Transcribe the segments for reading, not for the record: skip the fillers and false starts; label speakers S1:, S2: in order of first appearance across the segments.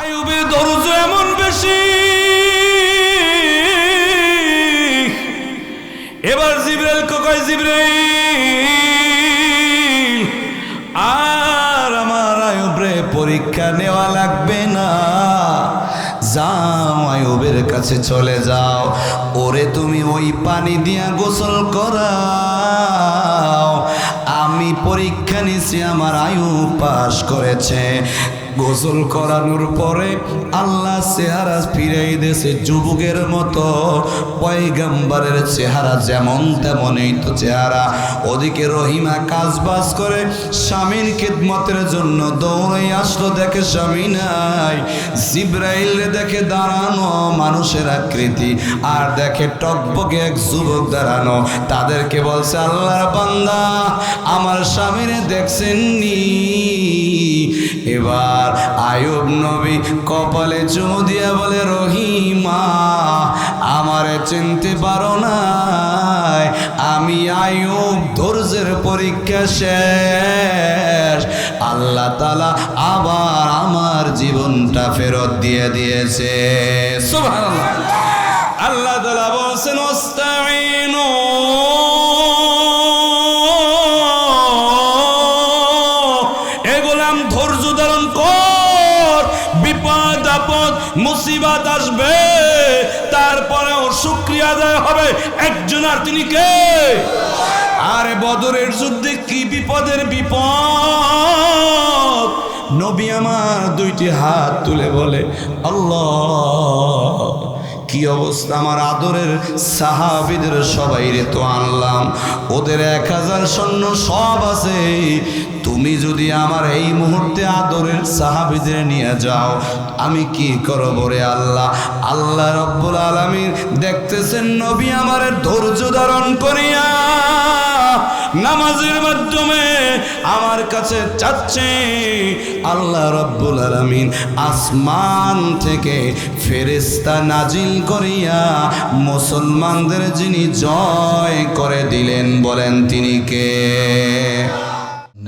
S1: আইয়ুবের ধৈর্য এমন বেশি। এবার জিবরাইল কয়, জিবরাইল আর আমার আইয়ুবরে পরীক্ষা নেওয়া লাগবে না, যাও আইয়ুবের কাছে চলে যাও, ওরে তুমি ওই পানি দিয়া গোসল করাও। আমি পরীক্ষা নিছি, আমার আইয়ুব পাস করেছে। গোসল করানোর পরে আল্লাহ চেহারা ফিরাই দিয়েছে যুবকের মতো, পয়গম্বরের চেহারা যেমন তেমনই তো চেহারা। ওদিকে রহিমা কাজবাজ করে স্বামীর খিদমতের জন্য দৌড়ে আসলো, দেখে স্বামী নাই। জিবরাইল দেখে দাঁড়ানো মানুষের আকৃতি, আর দেখে টকবকে এক যুবক দাঁড়ানো। তাদেরকে বলছে, আল্লাহর বান্দা আমার স্বামীরে দেখছেননি? এবার আইয়ুব নবী কপালে চুমু দিয়া বলে, রহিমা আমারে চিনতে পারো না? আমি আইয়ুব, ধৈর্যের পরীক্ষা শেষ, আল্লাহ তাআলা আবার আমার জীবনটা ফেরত দিয়ে দিয়েছে। সুবহানাল্লাহ। আল্লাহ তাআলা বলেন, ওয়াস্তাঈনু ধৈর্য ধারণ কর, বিপদ আপদ মুসিবত আসবে, তারপরেও শুকরিয়া আদায় হবে একজন, আর তিনি কে? আরে বদরের যুদ্ধে কি বিপদের বিপদ! নবী আমার দুইটি হাত তুলে বলে, আল্লাহ কি অবস্থা! আমার আদরের সাহাবীদের সবাইরে তো আনলাম, ওদের 1000 সৈন্য সব আছে, তুমি যদি আমার এই মুহূর্তে আদরের সাহাবীদের নিয়ে যাও, আমি কি করব রে আল্লাহ? আল্লাহ রব্বুল আলামিন দেখতেছেন নবী আমার ধৈর্য ধারণ করিয়া নামাজের মাধ্যমে আমার কাছে চাচ্ছে। আল্লাহ রব্বুল আলামিন আসমান থেকে ফেরেশতা নাজিল করিয়া মুসলমানদের যিনি জয় করে দিলেন, বলেন তিনি কে?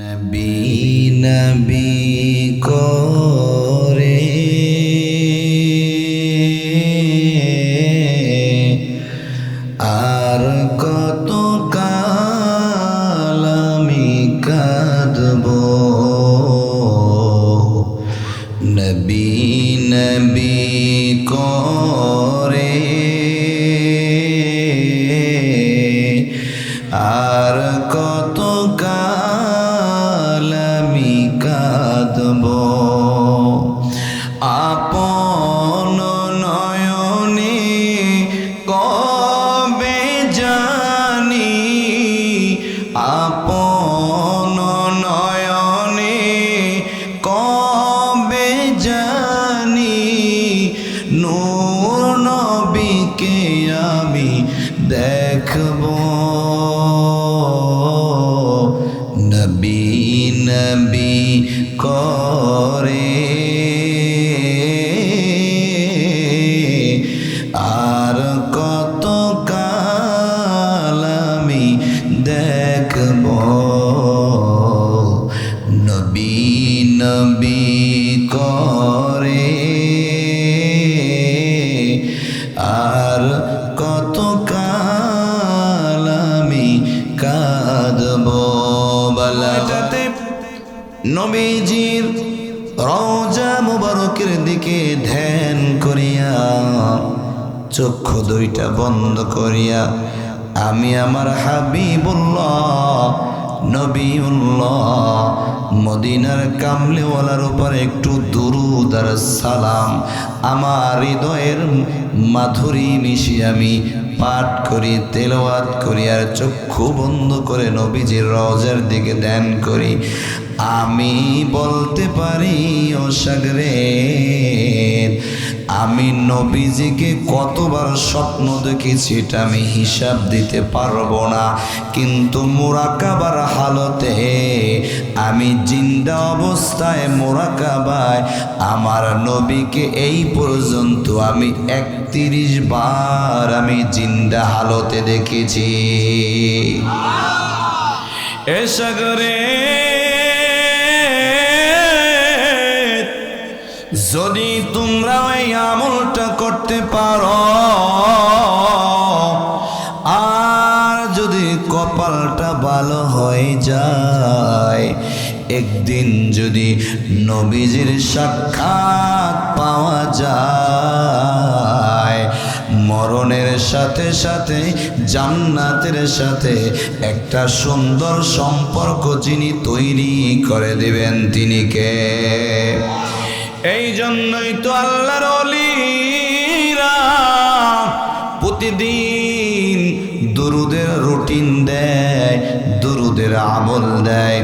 S1: নবী নবী করে আর কত কাল আমি কাঁদব, নবী নবী করে আর কত কাল আমি কাঁদব। আপন নয়নে কবে জানি, আপন নয়নে কবে জানি নূর নবীকে আমি দেখব, নবী নবী করে আর কত কাল আমি দেখব, নবী নবী করে আর কত কাল আমি কাঁদব। বালাটাতে নবীজির রওজা মুবারকের দিকে ধ্যান করিয়া চক্ষু দুইটা বন্ধ করিয়া আমি আমার হাবিবুল্লাহ নবীউল্লাহ মদিনার কামলিওয়ালার উপর একটু দুরূদ আর সালাম আমার হৃদয়ের মাধুরী মিশিয়ে আমি পাঠ করি, তেলাওয়াত করি আর চক্ষু বন্ধ করে নবীজির রওজার দিকে ধ্যান করি। আমি বলতে পারি ও সাগরে, আমি নবীজিকে কতবার স্বপ্ন দেখেছি এটা আমি হিসাব দিতে পারবো না, কিন্তু মুরাকাবার হালতে আমি জিন্দা অবস্থায় মুরাকাবায় আমার নবীকে এই পর্যন্ত আমি 31 বার আমি জিন্দা হালতে দেখেছি। এ সাগরে যদি তোমরা ওই আমলটা করতে পারো, আর যদি কপালটা ভালো হয়ে যায়, একদিন যদি নবীজির সাক্ষাৎ পাওয়া যায়, মরণের সাথে সাথে জান্নাতের সাথে একটা সুন্দর সম্পর্ক যিনি তৈরি করে দিবেন তিনি কে? এই জন্যই তো আল্লাহর ওলিরা প্রতিদিন দুরুদের রুটিন দেয়, দুরুদের আমল দেয়।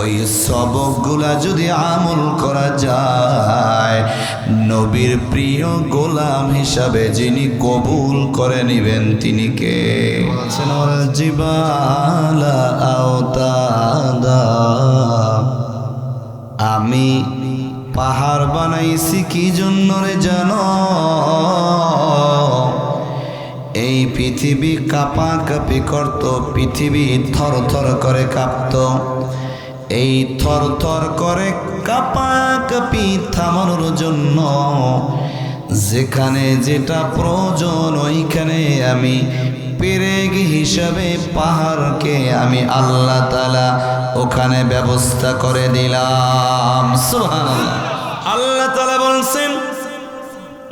S1: ওই সবকগুলা যদি আমল করা যায়, নবীর প্রিয় গোলাম হিসাবে যিনি কবুল করে নিবেন তিনি কে? জিবালা আওতাদা, আমি পাহাড় বানাইছি কি জন্য রে জানো? এই পৃথিবী কাঁপাকাঁপি করত, পৃথিবী থর থর করে কাঁপত। এই থর থর করে কাঁপাকাঁপি থামানোর জন্য যেখানে যেটা প্রয়োজন ওইখানে আমি পেরেক হিসাবে পাহাড়কে আমি আল্লাহ তাআলা ওখানে ব্যবস্থা করে দিলাম। সুবহানাল্লাহ। আল্লাহ তাআলা বলছেন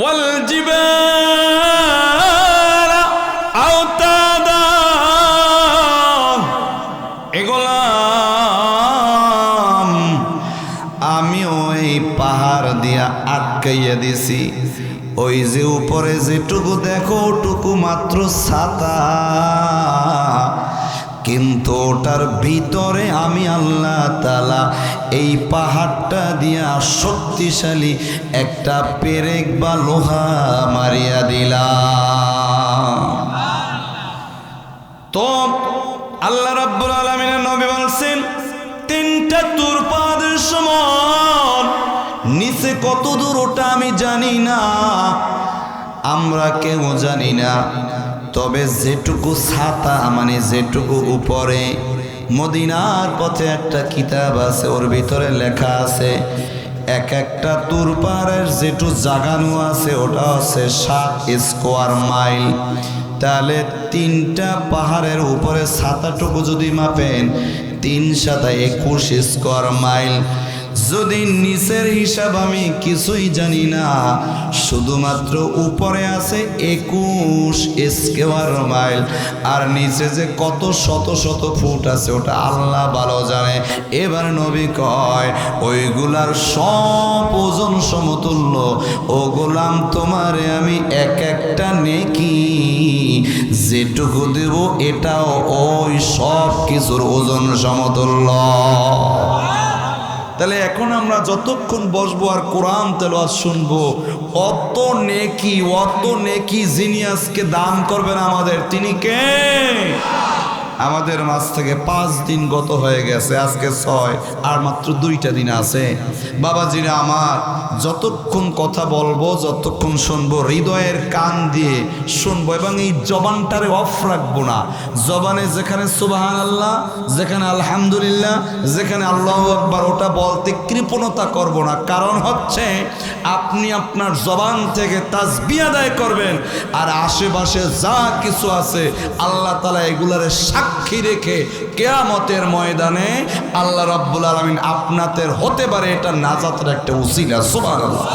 S1: ওয়াল জিবালা আওতাদা, এগুলা আমি ওই পাহাড় দিয়া আটকাইয়া দিছি। ওই যে উপরে যেটুকু দেখো ওটুকু মাত্র ছাতা, কিন্তু ওটার ভিতরে আমি আল্লাহ তাআলা এই পাহাড়টা দিয়া শক্তিশালী একটা পেরেক বা লোহা মারিয়া দিলাম। তো আল্লাহ রাব্বুল আলামিনের নবী বলছেন তিনটা তুর পাহাড়ের সমান, নিচে কত দূর ওটা আমি জানি না, আমরা কেউ জানি না। তবে যেটুকু ছাতা মানে যেটুকু উপরে, মদিনার পথে একটা কিতাব আছে, ওর ভিতরে লেখা আছে এক একটা তুর পাহাড়ের যেটু জাগানো আছে ওটা আছে 7 স্কোয়ার মাইল। তাহলে তিনটা পাহাড়ের উপরে ছাতাটুকু যদি মাপেন 3 7 21 স্কোয়ার মাইল। যদি নিচের হিসাব আমি কিছুই জানি না, শুধুমাত্র উপরে আছে 21 স্কোয়ার মাইল, আর নিচে যে কত শত শত ফুট আছে ওটা আল্লাহ ভালো জানে। এবার নবী কয় ওইগুলার সব ওজন সমতুল্য। ও গোলাম তোমারে আমি এক একটা নেকি যেটুকু দেব এটাও ওই সব কিছুর ওজন সমতুল্য। তাহলে এখন আমরা যতক্ষণ বসবো আর কোরআন তেলাওয়াত শুনবো, অত নেকি যিনি আজকে দান করবেন আমাদের, তিনি কে? আমাদের মাঝ থেকে 5 দিন গত হয়ে গেছে, আজকে 6, আর মাত্র 2টা দিন আছে। বাবাজিরা আমার, যতক্ষণ কথা বলবো যতক্ষণ শুনবো হৃদয়ের কান দিয়ে শুনবো, এবং এই জবানটারে অফ রাখবো না। জবানে যেখানে সুবহানাল্লাহ, যেখানে আলহামদুলিল্লাহ, যেখানে আল্লাহু আকবার, ওটা বলতে কৃপণতা করব না। কারণ হচ্ছে আপনি আপনার জবান থেকে তাসবিহ আদায় করবেন, আর আশেপাশে যা কিছু আছে আল্লাহ তাআলা এগুলারে সাক্ষী রেখে কিয়ামতের ময়দানে আল্লাহ রাব্বুল আলামিন আপনাদের হতে পারে এটা নাজাতের একটা উসিলা। সুবহানাল্লাহ।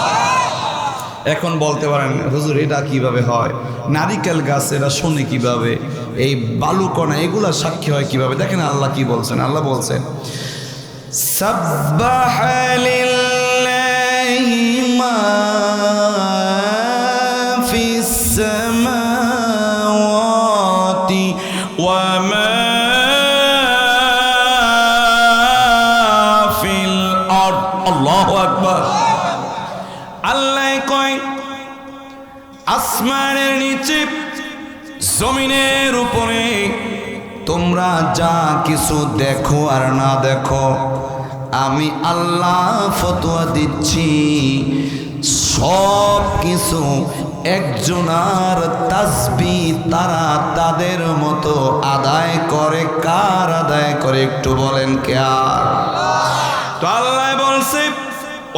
S1: এখন বলতে পারেন হুজুর এটা কিভাবে হয়? নারিকেল গাছ এরা শোনে কিভাবে? এই বালুকণা এগুলা সাক্ষী হয় কিভাবে? দেখেন আল্লাহ কি বলছেন। আল্লাহ বলছেন সাব্বাহা লিল্লাহি মা ফিস সামাওয়াতি ওয়া মা ফিল আরদ। আল্লাহু আকবার। আল্লাহ কয় আসমানের নিচে জমিনের উপরে তোমরা যা কিছু দেখো আর না দেখো, আমি আল্লাহ ফতোয়া দিচ্ছি সব কিছু একজনার তাসবিহ তারা তাদের মতো আদায় করে। কার আদায় করে একটু বলেন কে? আর তো আল্লাহ বলছে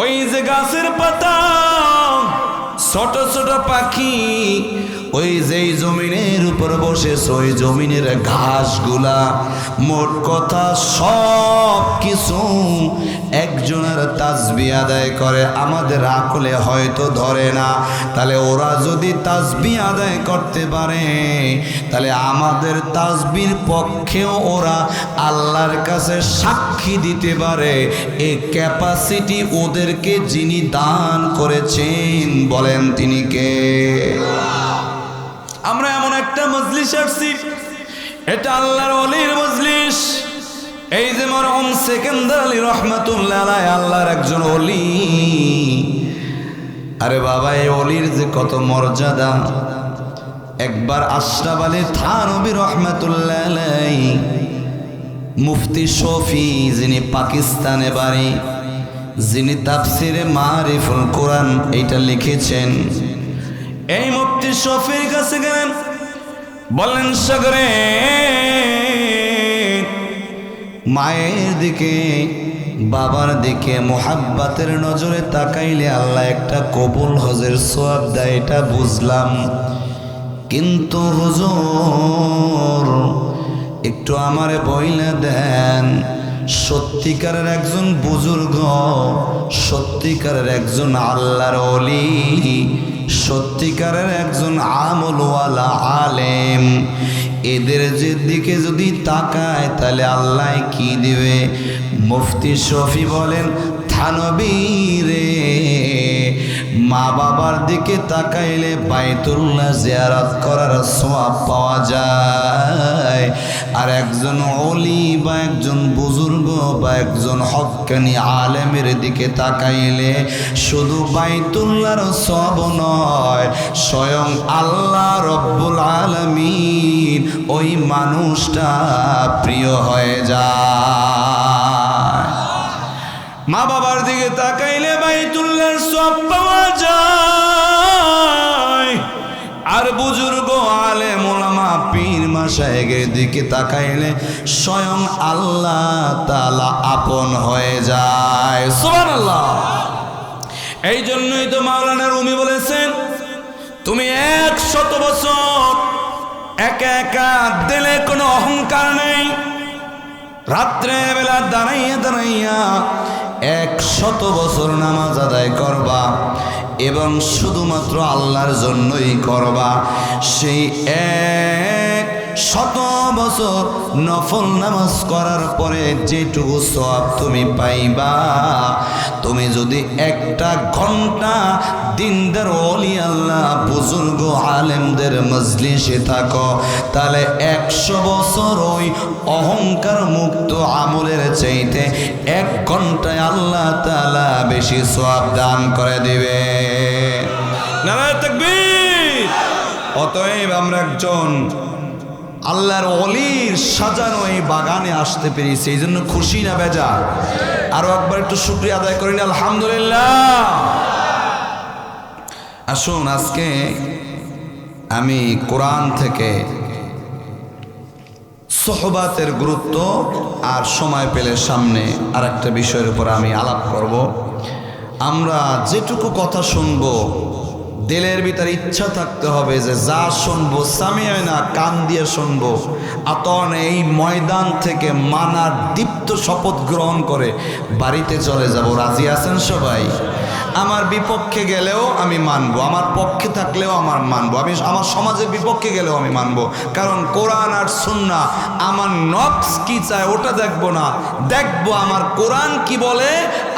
S1: ওই যে গাছের পাতা ছোট ছোট পাখি ওই যেই জমিনের উপর বসেছে ওই জমিনের ঘাসগুলা মোট কথা সব কিছু একজনের তাসবিহ আদায় করে। আমাদের আকলে হয়তো ধরে না, তাহলে ওরা যদি তাসবিহ আদায় করতে পারে তাহলে আমাদের তাসবির পক্ষেও ওরা আল্লাহর কাছে সাক্ষী দিতে পারে। এই ক্যাপাসিটি ওদেরকে যিনি দান করেছেন বলেন তিনি কে? আমরা এমন একটা মজলিস আসছি, এটা আল্লাহর ওলির মজলিস। এই যে মরহুম সেকেন্দার আলী রহমাতুল্লাহ আলাইহি আল্লাহর একজন ওলি। আরে বাবা, এই ওলির যে কত মর্যাদা! একবার আশরাফ আলী থানভী রহমাতুল্লাহ আলাইহি, মুফতি শফি যিনি পাকিস্তানে বাড়ি, যিনি তাফসিরে মারিফুল কোরআন এইটা লিখেছেন, এই মুফতি শফির কাছে গেলেন, বললেন সাগরে মায়ের দিকে বাবার দিকে মোহাব্বতের নজরে তাকাইলে আল্লাহ একটা কবুল হজের সওয়াব দেয়, এটা বুঝলাম। কিন্তু হুজুর একটু আমারে বইলে দেন, সত্যিকারের একজন বুজুর্গ, সত্যিকারের একজন আল্লাহর ওলি, সত্যিকারের একজন আমলওয়ালা আলেম, এদের যে দিকে যদি তাকায় তাহলে আল্লাহ কি দিবে? মুফতি শফি বলেন, থানভী রে, মা বাবার দিকে তাকাইলে বাইতুল্লাহ জিয়ারত করার সওয়াব পাওয়া যায়, আর একজন ওলি বা একজন বুজুর্গ বা একজন হক্কানি আলেমের দিকে তাকাইলে শুধু বাইতুল্লাহর সওয়াব নয়, স্বয়ং আল্লাহ রব্বুল আলামিন ওই মানুষটা প্রিয় হয়ে যায়। মা বাবার দিকে তাকাইলে বাইতুল্লাহর সওয়াব পাওয়া যায়, আর বুজুর্গ আলেম ওলামা পীর মাশায়েখের দিকে তাকাইলে স্বয়ং আল্লাহ তাআলা আপন হয়ে যায়। সুবহানাল্লাহ। এই জন্যই তো মাওলানা রুমি বলেছেন, তুমি 100 বছর একা একা দিলে কোনো অহংকার নেই, রাত্রে বেলা দাঁড়াইয়া দাঁড়াইয়া 100 বছর নামাজ আদায় করবা এবং শুধুমাত্র আল্লাহর জন্যই করবা। সেই 100 বছর নফল নামাজ করার পরে যেটুকু সওয়াব তুমি পাইবা, তুমি যদি 1টা ঘন্টা দিনদার ওলি আল্লাহ বুজুর্গ আলেমদের মজলিসে থাকো, তাহলে 100 বছর ওই অহংকার মুক্ত আমলের চাইতে 1 ঘন্টায় আল্লাহ তাআলা বেশি সওয়াব দান করে দিবে। নারায়ে তাকবীর। অতএব আমরা একজন আল্লাহর ওলির সাজানো এই বাগানে আসতে পেরেছি, এই জন্য খুশি না বেজার? আরো একবার একটু শুকরিয়া আদায় করি না? আলহামদুলিল্লাহ। আসুন, আজকে আমি কোরআন থেকে সোহবাতের গুরুত্ব আর সময় পেলে সামনে আর একটা বিষয়ের উপর আমি আলাপ করব। আমরা যেটুকু কথা শুনবো দিলের ভিতরে ইচ্ছা থাকতে হবে যে যা শুনবো সামিয়ানা কান দিয়ে শুনবো, আতন এই ময়দান থেকে মানার দীপ্ত শপথ গ্রহণ করে বাড়িতে চলে যাব। রাজি আছেন সবাই? আমার বিপক্ষে গেলেও আমি মানবো, আমার পক্ষে থাকলেও আমার মানবো, আমি আমার সমাজের বিপক্ষে গেলেও আমি মানবো, কারণ কোরআন আর সুন্নাহ আমার নফস কি চায় ওটা দেখবো না, দেখবো আমার কোরআন কি বলে,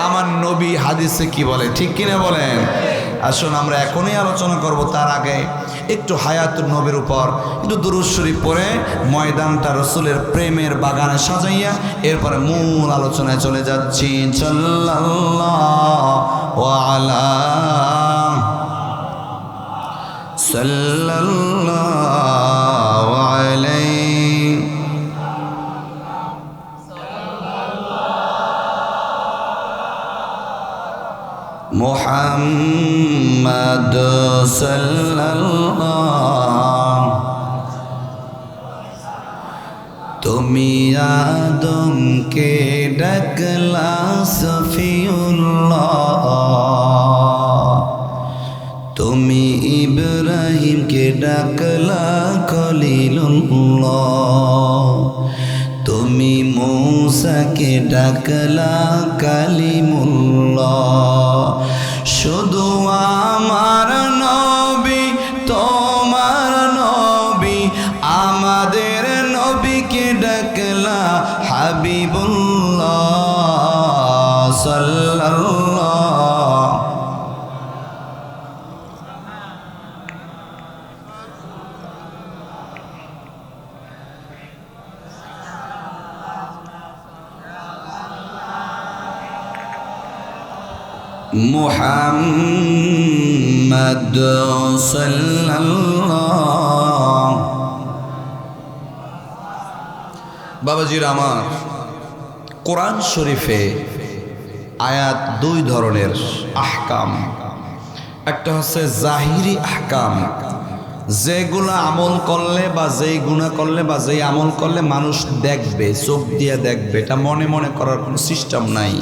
S1: আমার নবী হাদিসে কি বলে। ঠিক কিনা বলেন? আসুন আমরা এখনই আলোচনা করব, তার আগে একটু হায়াতুন নবীর উপর একটু দুরূদ শরীফ পড়ে ময়দানটা রসুলের প্রেমের বাগানে সাজাইয়া এরপরে মূল আলোচনায় চলে যাচ্ছি। সাল্লাল্লাহু আলা সাল্লাল্লাহু আলাইহি মুহাম্মদ সাল্লাল্লাহু। তুমি আদমকে ডাকলা সফিউল্লাহ, তুমি ইব্রাহিমকে ডাকলা খলিলুল্লাহ, তুমি মূসাকে ডাকলা কালিমুল্লাহ। শুধু আমার নবী তোমার নবী, আমাদের নবীকে ডাকলা হাবিবুল্লাহ সাল্লাল্লাহ। মুহাম্মদ সাল্লাল্লাহ। বাবাজির আমার, কোরআন শরীফে আয়াত দুই ধরনের আহকাম। একটা হচ্ছে জাহিরি আহকাম, যেগুলো আমল করলে বা যেই গুনাহ করলে বা যেই আমল করলে মানুষ দেখবে, চোখ দিয়ে দেখবে, এটা মনে মনে করার কোনো সিস্টেম নাই।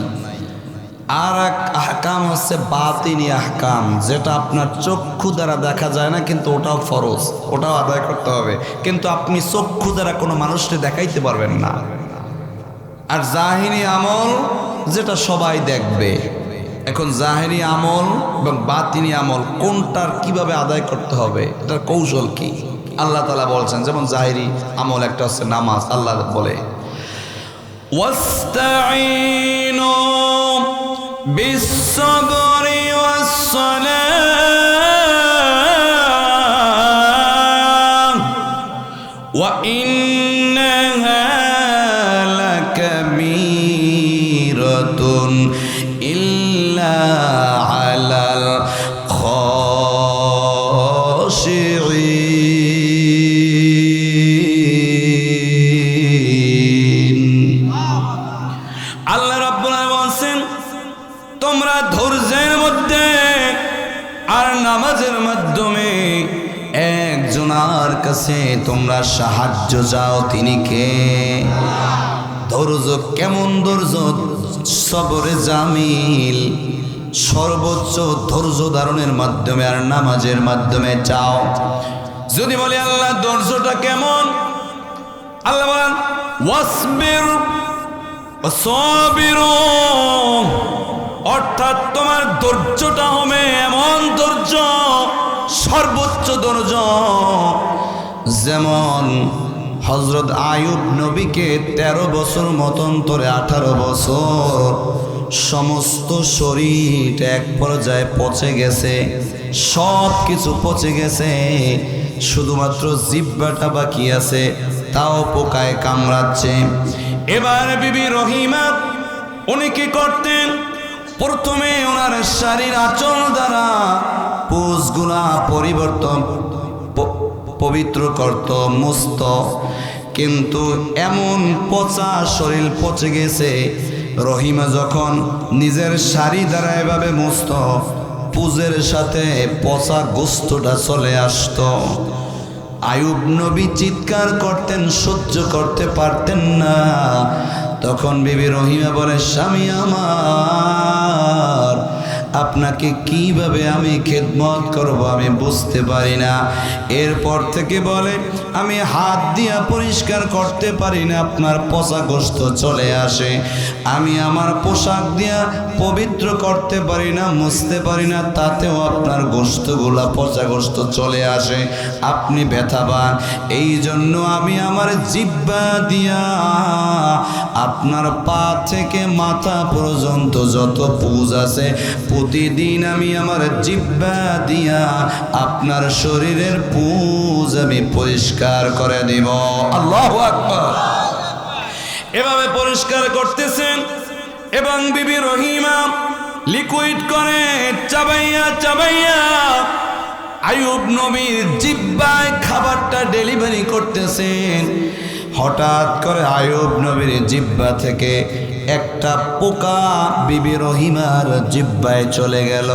S1: আর এক আহকাম হচ্ছে বাতিনি আহকাম, যেটা আপনার চক্ষু দ্বারা দেখা যায় না, কিন্তু ওটাও ফরজ, ওটাও আদায় করতে হবে, কিন্তু আপনি চক্ষু দ্বারা কোনো মানুষকে দেখাইতে পারবেন না। আর জাহিরি আমল যেটা সবাই দেখবে। এখন জাহিরি আমল এবং বাতিনি আমল কোনটার কিভাবে আদায় করতে হবে, এটার কৌশল কি আল্লাহ তাআলা বলছেন। যেমন জাহিরি আমল একটা হচ্ছে নামাজ। আল্লাহ বলে ওয়াস্তাঈনু বিস-সাবরি ওয়াস-সালাহ ওয়া ইন্নাহা লাকাবীরাতুন ইল্লা আলাল খাশিঈন। আল্লাহ রাব্বুল আলামিন বলেন, তোমরা ধৈর্যের মধ্যে আর নামাজের মাধ্যমে একজনের কাছে তোমরা সাহায্য চাও, তিনি কে? ধৈর্য কেমন ধৈর্য? সবরে জামিল, সর্বোচ্চ ধৈর্য ধারণের মাধ্যমে আর নামাজের মাধ্যমে চাও। যদি বলি আল্লাহ ধৈর্যটা কেমন, আল্লাহ বলেন ওয়াসবির ওয়াসাবিরু, অর্থাৎ তোমার ধৈর্যটা হবে এমন ধৈর্য, সর্বোচ্চ ধৈর্য। যেমন হযরত আইয়ুব নবীকে 13 বছর মতন্তরে 18 বছর সমস্ত শরীর এক পর্যায়ে পচে গেছে, সব কিছু পচে গেছে, শুধুমাত্র জিহ্বাটা বাকি আছে, তাও পোকায় কামড়াচ্ছে। এবার বিবি রহিমা উনি কি করতেন? প্রথমে ওনার শারীর আঁচল দ্বারা পুজগুলা পরিবর্তন পবিত্র করত, মুছত, কিন্তু এমন পচা শরীর পচে গেছে, রহিমা যখন নিজের শাড়ি দ্বারা এভাবে মুছত, পুজের সাথে পচা গোস্তটা চলে আসতো। আইয়ুব নবী চিৎকার করতেন, সহ্য করতে পারতেন না। তখন বিবি রহিমা বলে, স্বামী আমার, আপনাকে কিভাবে আমি খেদমত করব আমি বুঝতে পারি না। এরপর থেকে বলে, আমি হাত দিয়া পরিষ্কার করতে পারি না, আপনার পচা গোশত চলে আসে। আমি আমার পোশাক দিয়া পবিত্র করতে পারি না, মুছতে পারি না, তাতেও আপনার গোশতগুলা পচা গোশত চলে আসে, আপনি ব্যথা পান। এই জন্য আমি আমার জিহ্বা দিয়া আপনার পা থেকে মাথা পর্যন্ত যত পুজ আছে প্রতিদিন আমি আমার জিহ্বা দিয়া আপনার শরীরের পুজ আমি পরিষ্কার করে দেব। আল্লাহু আকবার। এভাবে পরিষ্কার করতেছেন এবং বিবি রহিমা লিকুইড করে চাবাইয়া চাবাইয়া আইয়ুব নবীর জিহ্বায় খাবারটা ডেলিভারি করতেছেন। হঠাৎ করে আইয়ুব নবীর জিহ্বা থেকে একটা পোকা বিবি রহিমার জিহ্বায় চলে গেল।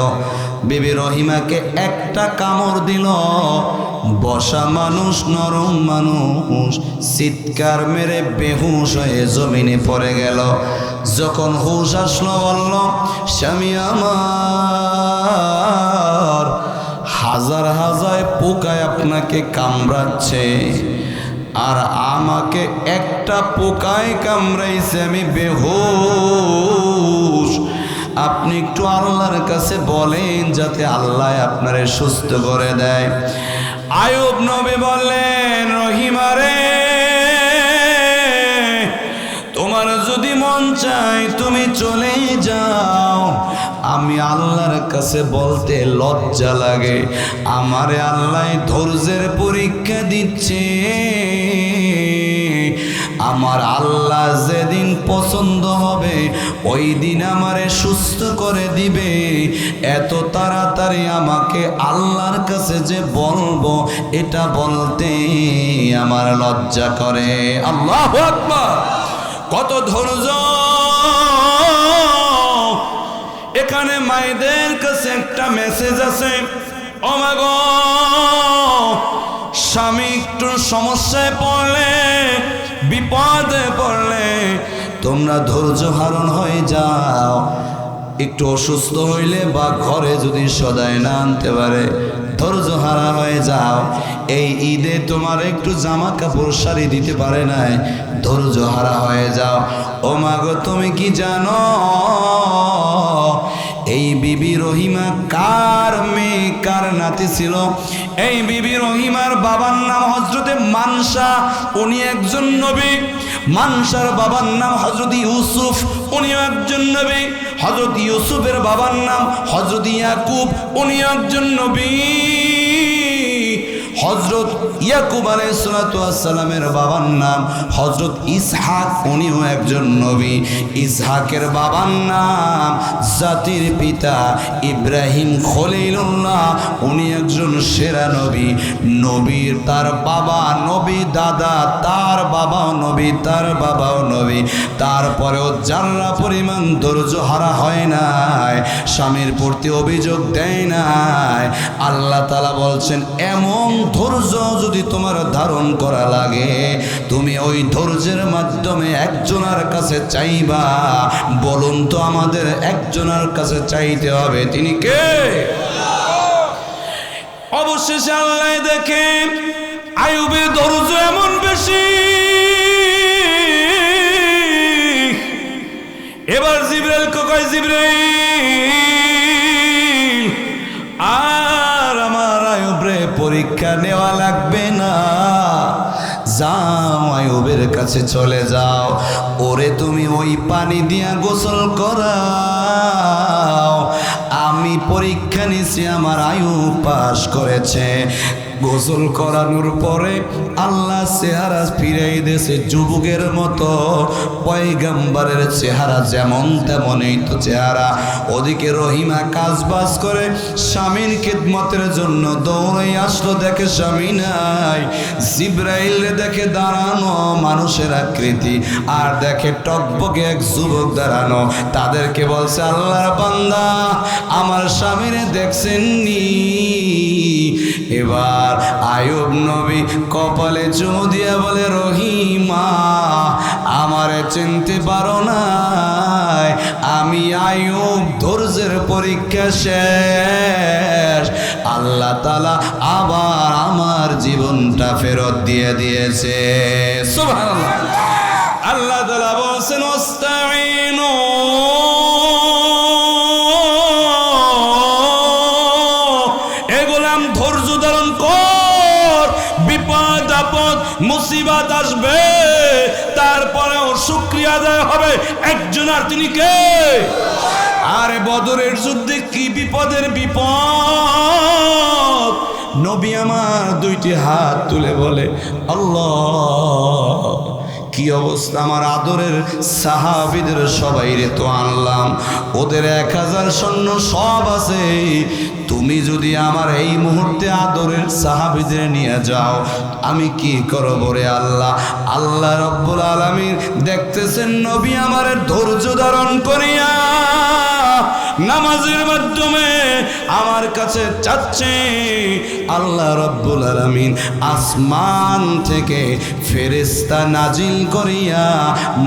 S1: বিবি রহিমাকে একটা কামড় দিল। বসা মানুষ, নরম মানুষ চিৎকার মেরে বেহুশ হয়ে জমিনে পড়ে গেল। যখন হুশ আসলো বলল, স্বামী আমার, হাজার হাজার পোকায় আপনাকে কামড়াচ্ছে, আর আমাকে একটা পোকায় কামড়াইছে, আমি বেহুশ। আপনি একটু আল্লাহর কাছে বলেন যাতে আল্লাহ আপনারে সুস্থ করে দেয়। আয়ুব নবী বললেন, রহিমারে, তোমার যদি মন চায় তুমি চলে যাও, আমি আল্লাহর কাছে বলতে লজ্জা লাগে। আমারে আল্লাহ ধৈর্যের পরীক্ষা দিচ্ছে। আমার আল্লাহ যেদিন পছন্দ হবে ওই দিন আমারে সুস্থ করে দিবে। এত তাড়াতাড়ি আমাকে আল্লাহর কাছে যে বলবো এটা বলতে আমার লজ্জা করে। আল্লাহু আকবার! কত ধৈর্য! এখানে মায়েদের কাছে একটা মেসেজ আছে। ও মা গো, স্বামী একটু সমস্যায় পড়লে, বিপদে পড়লে তোমরা ধৈর্য হারণ হয়ে যাও। একটু অসুস্থ হইলে বা ঘরে যদি সদাই না আনতে পারে, ধৈর্য হারা হয়ে যাও। এই ঈদে তোমার একটু জামা কাপড় শাড়ি দিতে পারে নাই, ধৈর্য হারা হয়ে যাও। ও মা গো, তুমি কি জানো এই বিবি রহিমা কার মেয়ে, কার নাতি ছিল? এই বিবি রহিমার বাবার নাম হযরতে মানসা, উনি একজন নবী। মানসার বাবার নাম হযরত ইউসুফ, উনিও একজন নবী। হযরত ইউসুফের বাবার নাম হযরত ইয়াকুব, উনি একজন নবী। হযরত ইয়াকুব আলাইহিস সালাতু ওয়াস সালামের বাবার নাম হযরত ইসহাক, উনিও একজন নবী। ইসহাকের বাবার নাম জাতির পিতা ইব্রাহিম খলিলুল্লাহ, উনি একজন সেরা নবী। নবীর তার বাবা নবী, দাদা তার বাবাও নবী, তার বাবাও নবী। তারপরেও যারা পরিমাণ ধৈর্য হারা হয় নাই, স্বামীর প্রতি অভিযোগ দেয় নাই। আল্লাহ তাআলা বলছেন, এমন ধৈর্য যদি তোমার ধারণ করা লাগে, তুমি ওই ধৈর্যের মাধ্যমে একজনের কাছে চাইবা। বলুন তো, আমাদের একজনের কাছে চাইতে হবে, তিনি কে? অবশেষে আল্লাহ দেখে আইয়ুবের ধৈর্য এমন বেশি। এবার জিবরাইলকে কয়, জিবরাইল, আর আমার আইয়ুবরে পরীক্ষা নেওয়া লাগবে না, যাও আইয়ুবের কাছে চলে যাও, ওরে তুমি ওই পানি দিয়া গোসল করাও। আমি পরীক্ষা নিছি, আমার আইয়ুব পাস করেছে। গোসল করানোর পরে আল্লাহ চেহারা ফিরাই দিয়েছে যুবকের মতো। পয়গম্বরের চেহারা যেমন তেমনই তো চেহারা। ওদিকে রহিমা কাজবাজ করে স্বামীর খিদমতের জন্য দৌড়ে আসলো, দেখে স্বামী নাই। জিবরাইল দেখে দাঁড়ানো মানুষের আকৃতি, আর দেখে টকবকে এক যুবক দাঁড়ানো। তাদেরকে বলছে, আল্লাহর বান্দা, আমার স্বামীরে দেখছেননি? এবার আইয়ুব নবী কপালে চুমু দিয়া বলে, রহিমা, আমারে চিনতে পারো না? আমি আইয়ুব, ধৈর্যের পরীক্ষা শেষ। আল্লাহ তাআলা আবার আমার জীবনটা ফেরত দিয়ে দিয়েছে। সুবহানাল্লাহ। আল্লাহ তাআলা বলেন, ওয়াস্তাঈনু, এগুলাম ধৈর্য ধারণ কর। বিপদ আপদ মুসিবত আসবে, তারপরেও শুকরিয়া আদায় হবে একজন, আর তিনি কে? আরে বদরের যুদ্ধে কি বিপদের বিপদ! নবী আমার দুইটি হাত তুলে বলে, আল্লাহ, কি অবস্থা! আমার আদরের সাহাবীদের সবাই রে তো আনলাম, ওদের 1000 সৈন্য সব আছে। তুমি যদি আমার এই মুহূর্তে আদরের সাহাবীদের নিয়ে যাও, আমি কি করব রে আল্লাহ? আল্লাহ রব্বুল আলামিন দেখতেছেন নবী আমার ধৈর্য ধারণ করিয়া নামাজের মাধ্যমে আমার কাছে চাচ্ছে। আল্লাহ রব্বুল আলামিন আসমান থেকে ফেরেশতা নাজিল করিয়া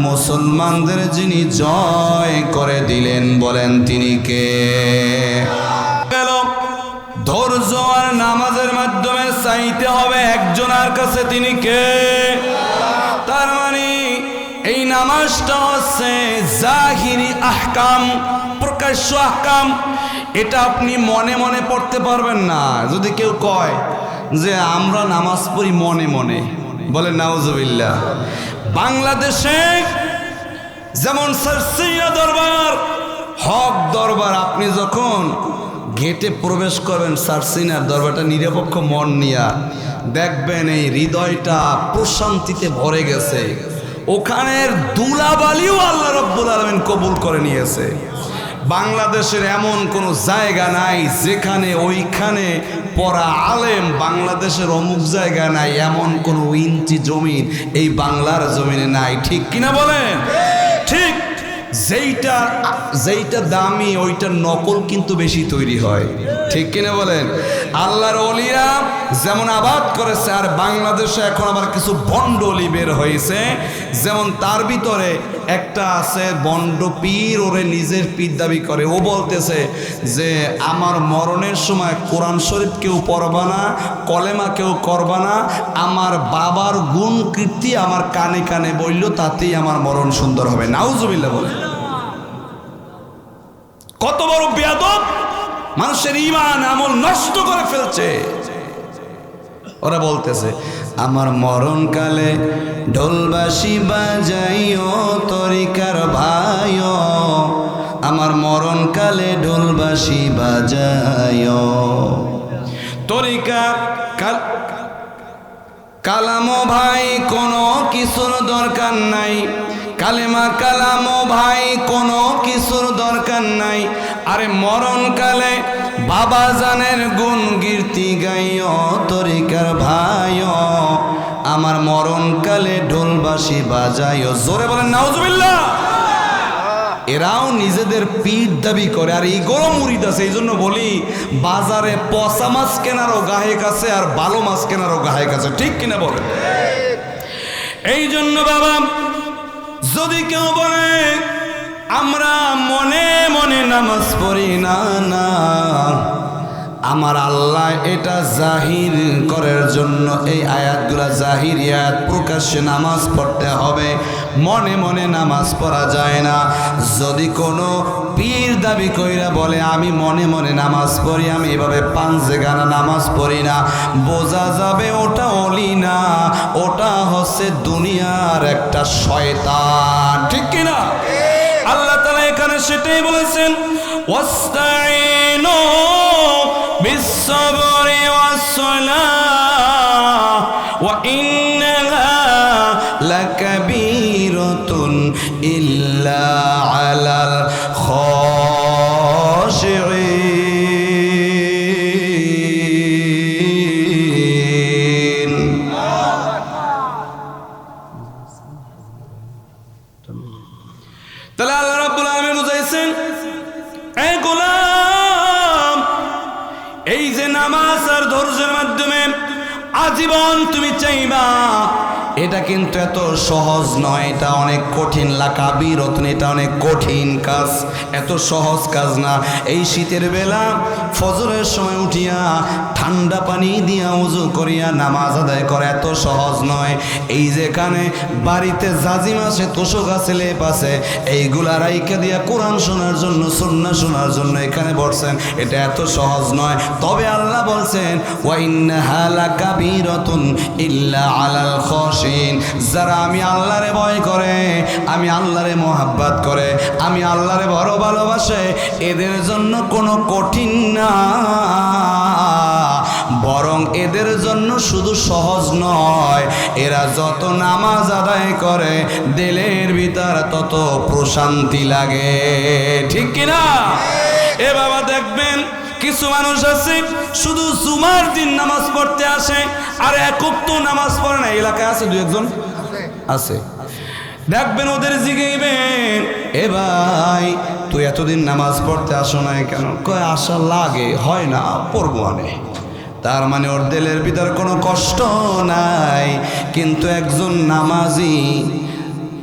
S1: মুসলমানদের যিনি জয় করে দিলেন, বলেন তিনি কে? ধৈর্য আর নামাজের মাধ্যমে চাইতে হবে একজনের কাছে, তিনি কে? তার মানে এই নামাজটা হচ্ছে জাহিরি আহকাম, প্রকাশ্য আহকাম। এটা আপনি মনে মনে পড়তে পারবেন না। যদি কেউ কয় যে আমরা নামাজ পড়ি মনে মনে, বলে নাউজুবিল্লাহ। বাংলাদেশে যেমন সারসিয়া দরবার, হক দরবার, আপনি যখন গেটে প্রবেশ করবেন সারসিনার দরবারটা নিরপেক্ষ মন নিয়া দেখবেন এই হৃদয়টা প্রশান্তিতে ভরে গেছে। ওখানের ধুলাবালিও আল্লাহ রাব্বুল আলামিন কবুল করে নিয়েছে। বাংলাদেশের এমন কোনো জায়গা নাই যেখানে ওইখানে পড়া আলেম বাংলাদেশের অমুক জায়গা নাই, এমন কোনো ইঞ্চি জমিন এই বাংলার জমিনে নাই। ঠিক কিনা বলেন? ঠিক। যেইটা দামি ওইটার নকল কিন্তু বেশি তৈরি হয়। ঠিক কিনা বলেন? আল্লাহর ওলিরা যেমন আবাদ করেছে, আর বাংলাদেশে এখন আবার কিছু বন্ড অলি বের হয়েছে। যেমন তার ভিতরে একটা আছে বন্ড পীর, ওরে নিজের পীর দাবি করে। ও বলতেছে যে আমার মরণের সময় কোরআন শরীফ কেউ পড়বা না, কলেমা কেউ করবা না, আমার বাবার গুণ কীর্তি আমার কানে কানে বলল, তাতেই আমার মরণ সুন্দর হবে। নাউজুবিল্লাহ বলে। কত বড় বেয়াদব! মানুষের ঈমান আমল নষ্ট করে ফেলছে। ওরা বলতেছে আমার মরণকালে ঢোলবাসি বাজাইও তরিকার ভাইও, আমার মরণকালে ঢোলবাসি বাজাইও। তরিকা কালামো ভাই কোনো কিছুর দরকার নাই, কালেমা কালামো ভাই কোনো কিছুর দরকার নাই। আরে মরণকালে বাবা জানের গুণ কীর্তি গাইও তরিকার ভাইও, আমার মরণকালে ঢোলবাসি বাজাইও। জোরে বলেন নাউজুবিল্লাহ। এরাও নিজেদের পীর দাবি করে, আর এই গরম মুরিদ আছে। এই জন্য বলি বাজারে পচা মাছ কেনারও গাহেক আছে, আর ভালো মাছ কেনারও গাহেক আছে। ঠিক কিনা বলেন? এই জন্য বাবা, যদি কেউ বলে আমরা মনে মনে নামাজ পড়ি না, না, আমার আল্লাহ এটা জাহির করার জন্য এই আয়াতগুলা জাহির আয়াত, প্রকাশ্যে নামাজ পড়তে হবে, মনে মনে নামাজ পড়া যায় না। যদি কোনো পীর দাবি কইরা বলে আমি মনে মনে নামাজ পড়ি, আমি এভাবে পাঞ্জে গানা নামাজ পড়ি না, বোঝা যাবে ওটা ওলি না, ওটা হচ্ছে দুনিয়ার একটা শয়তান। ঠিক কিনা? আল্লাহ তাআলা এখানে সেটাই বলেছেন, ওয়াস্তাইনু বিস-সাবরি ওয়াস-সালাহ ওয়া ইন্নাহা লাকাবীরাতুন ইল্লা আলাল খাশিঈন। তাহলে আল্লাহ রাব্বুল আলামিন বুঝাইছেন, এই গোলাম, এই যে নামাজ আর ধৈর্যের মাধ্যমে আজীবন তুমি চাইবা, এটা কিন্তু এত সহজ নয়, এটা অনেক কঠিন। লাকাবীরাতুন, এটা অনেক কঠিন কাজ, এত সহজ কাজ না। এই শীতের বেলা ফজরের সময় উঠিয়া ঠান্ডা পানি দিয়া ওযু করিয়া নামাজ আদায় করা এত সহজ নয়। এই যেখানে বাড়িতে জাজিম আছে, তোষক আছে, লেপ আছে, এইগুলা রাইখা দিয়া কোরআন শোনার জন্য, সুন্নাহ শোনার জন্য এখানে বসছেন, এটা এত সহজ নয়। তবে আল্লাহ বলছেন ওয়া ইন্নাহা লাকাবীরাতুন ইল্লা আলাল খাশিঈন। যারা আমি আল্লাহরে ভয় করে, আমি আল্লাহরে মোহাব্বত করে, আমি আল্লাহরে বড় ভালোবাসে, এদের জন্য কোনো কঠিন না, বরং এদের জন্য শুধু সহজ নয়, এরা যত নামাজ আদায় করে দিলের ভিতর তত প্রশান্তি লাগে। ঠিক কিনা? এ বাবা, দেখবেন কিছু মানুষ আছে শুধু জুমার দিন নামাজ পড়তে আসে, আর এক ওয়াক্ত নামাজ পড়ে না। এলাকায় আছে, দু একজন আছে, দেখবেন ওদের জিগাইবেন, এ ভাই তুই এতদিন নামাজ পড়তে আসো না কেন? কয় আসা লাগে, হয় না, পড়বো আনে। তার মানে ওর দিলের ভিতর কোনো কষ্ট নাই। কিন্তু একজন নামাজি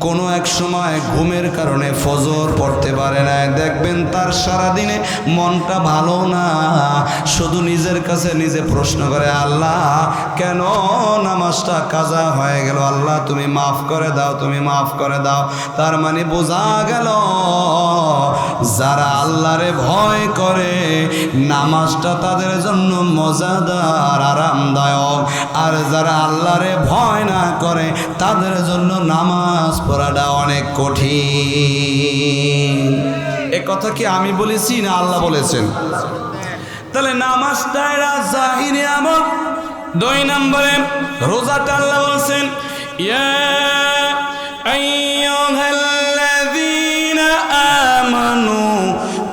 S1: কোনো এক সময় ঘুমের কারণে ফজর পড়তে পারে না, দেখবেন তার সারাদিনে মনটা ভালো না, শুধু নিজের কাছে নিজে প্রশ্ন করে, আল্লাহ কেন নামাজটা কাজা হয়ে গেল, আল্লাহ তুমি মাফ করে দাও, তুমি মাফ করে দাও। তার মানে বোঝা গেল যারা আল্লাহরে ভয় করে নামাজটা তাদের জন্য মজাদার আরামদায়ক, আর যারা আল্লাহরে ভয় না করে তাদের জন্য নামাজ পড়াটা অনেক কঠিন। এ কথা কি আমি বলেছি না আল্লাহ বলেছেন? তাহলে নামাজটা এরা জাহিরি আমল। 2 নম্বরে রোজাটা আল্লাহ বলছেন, ইয়া আইয়ুহাল্লাযীনা আমানু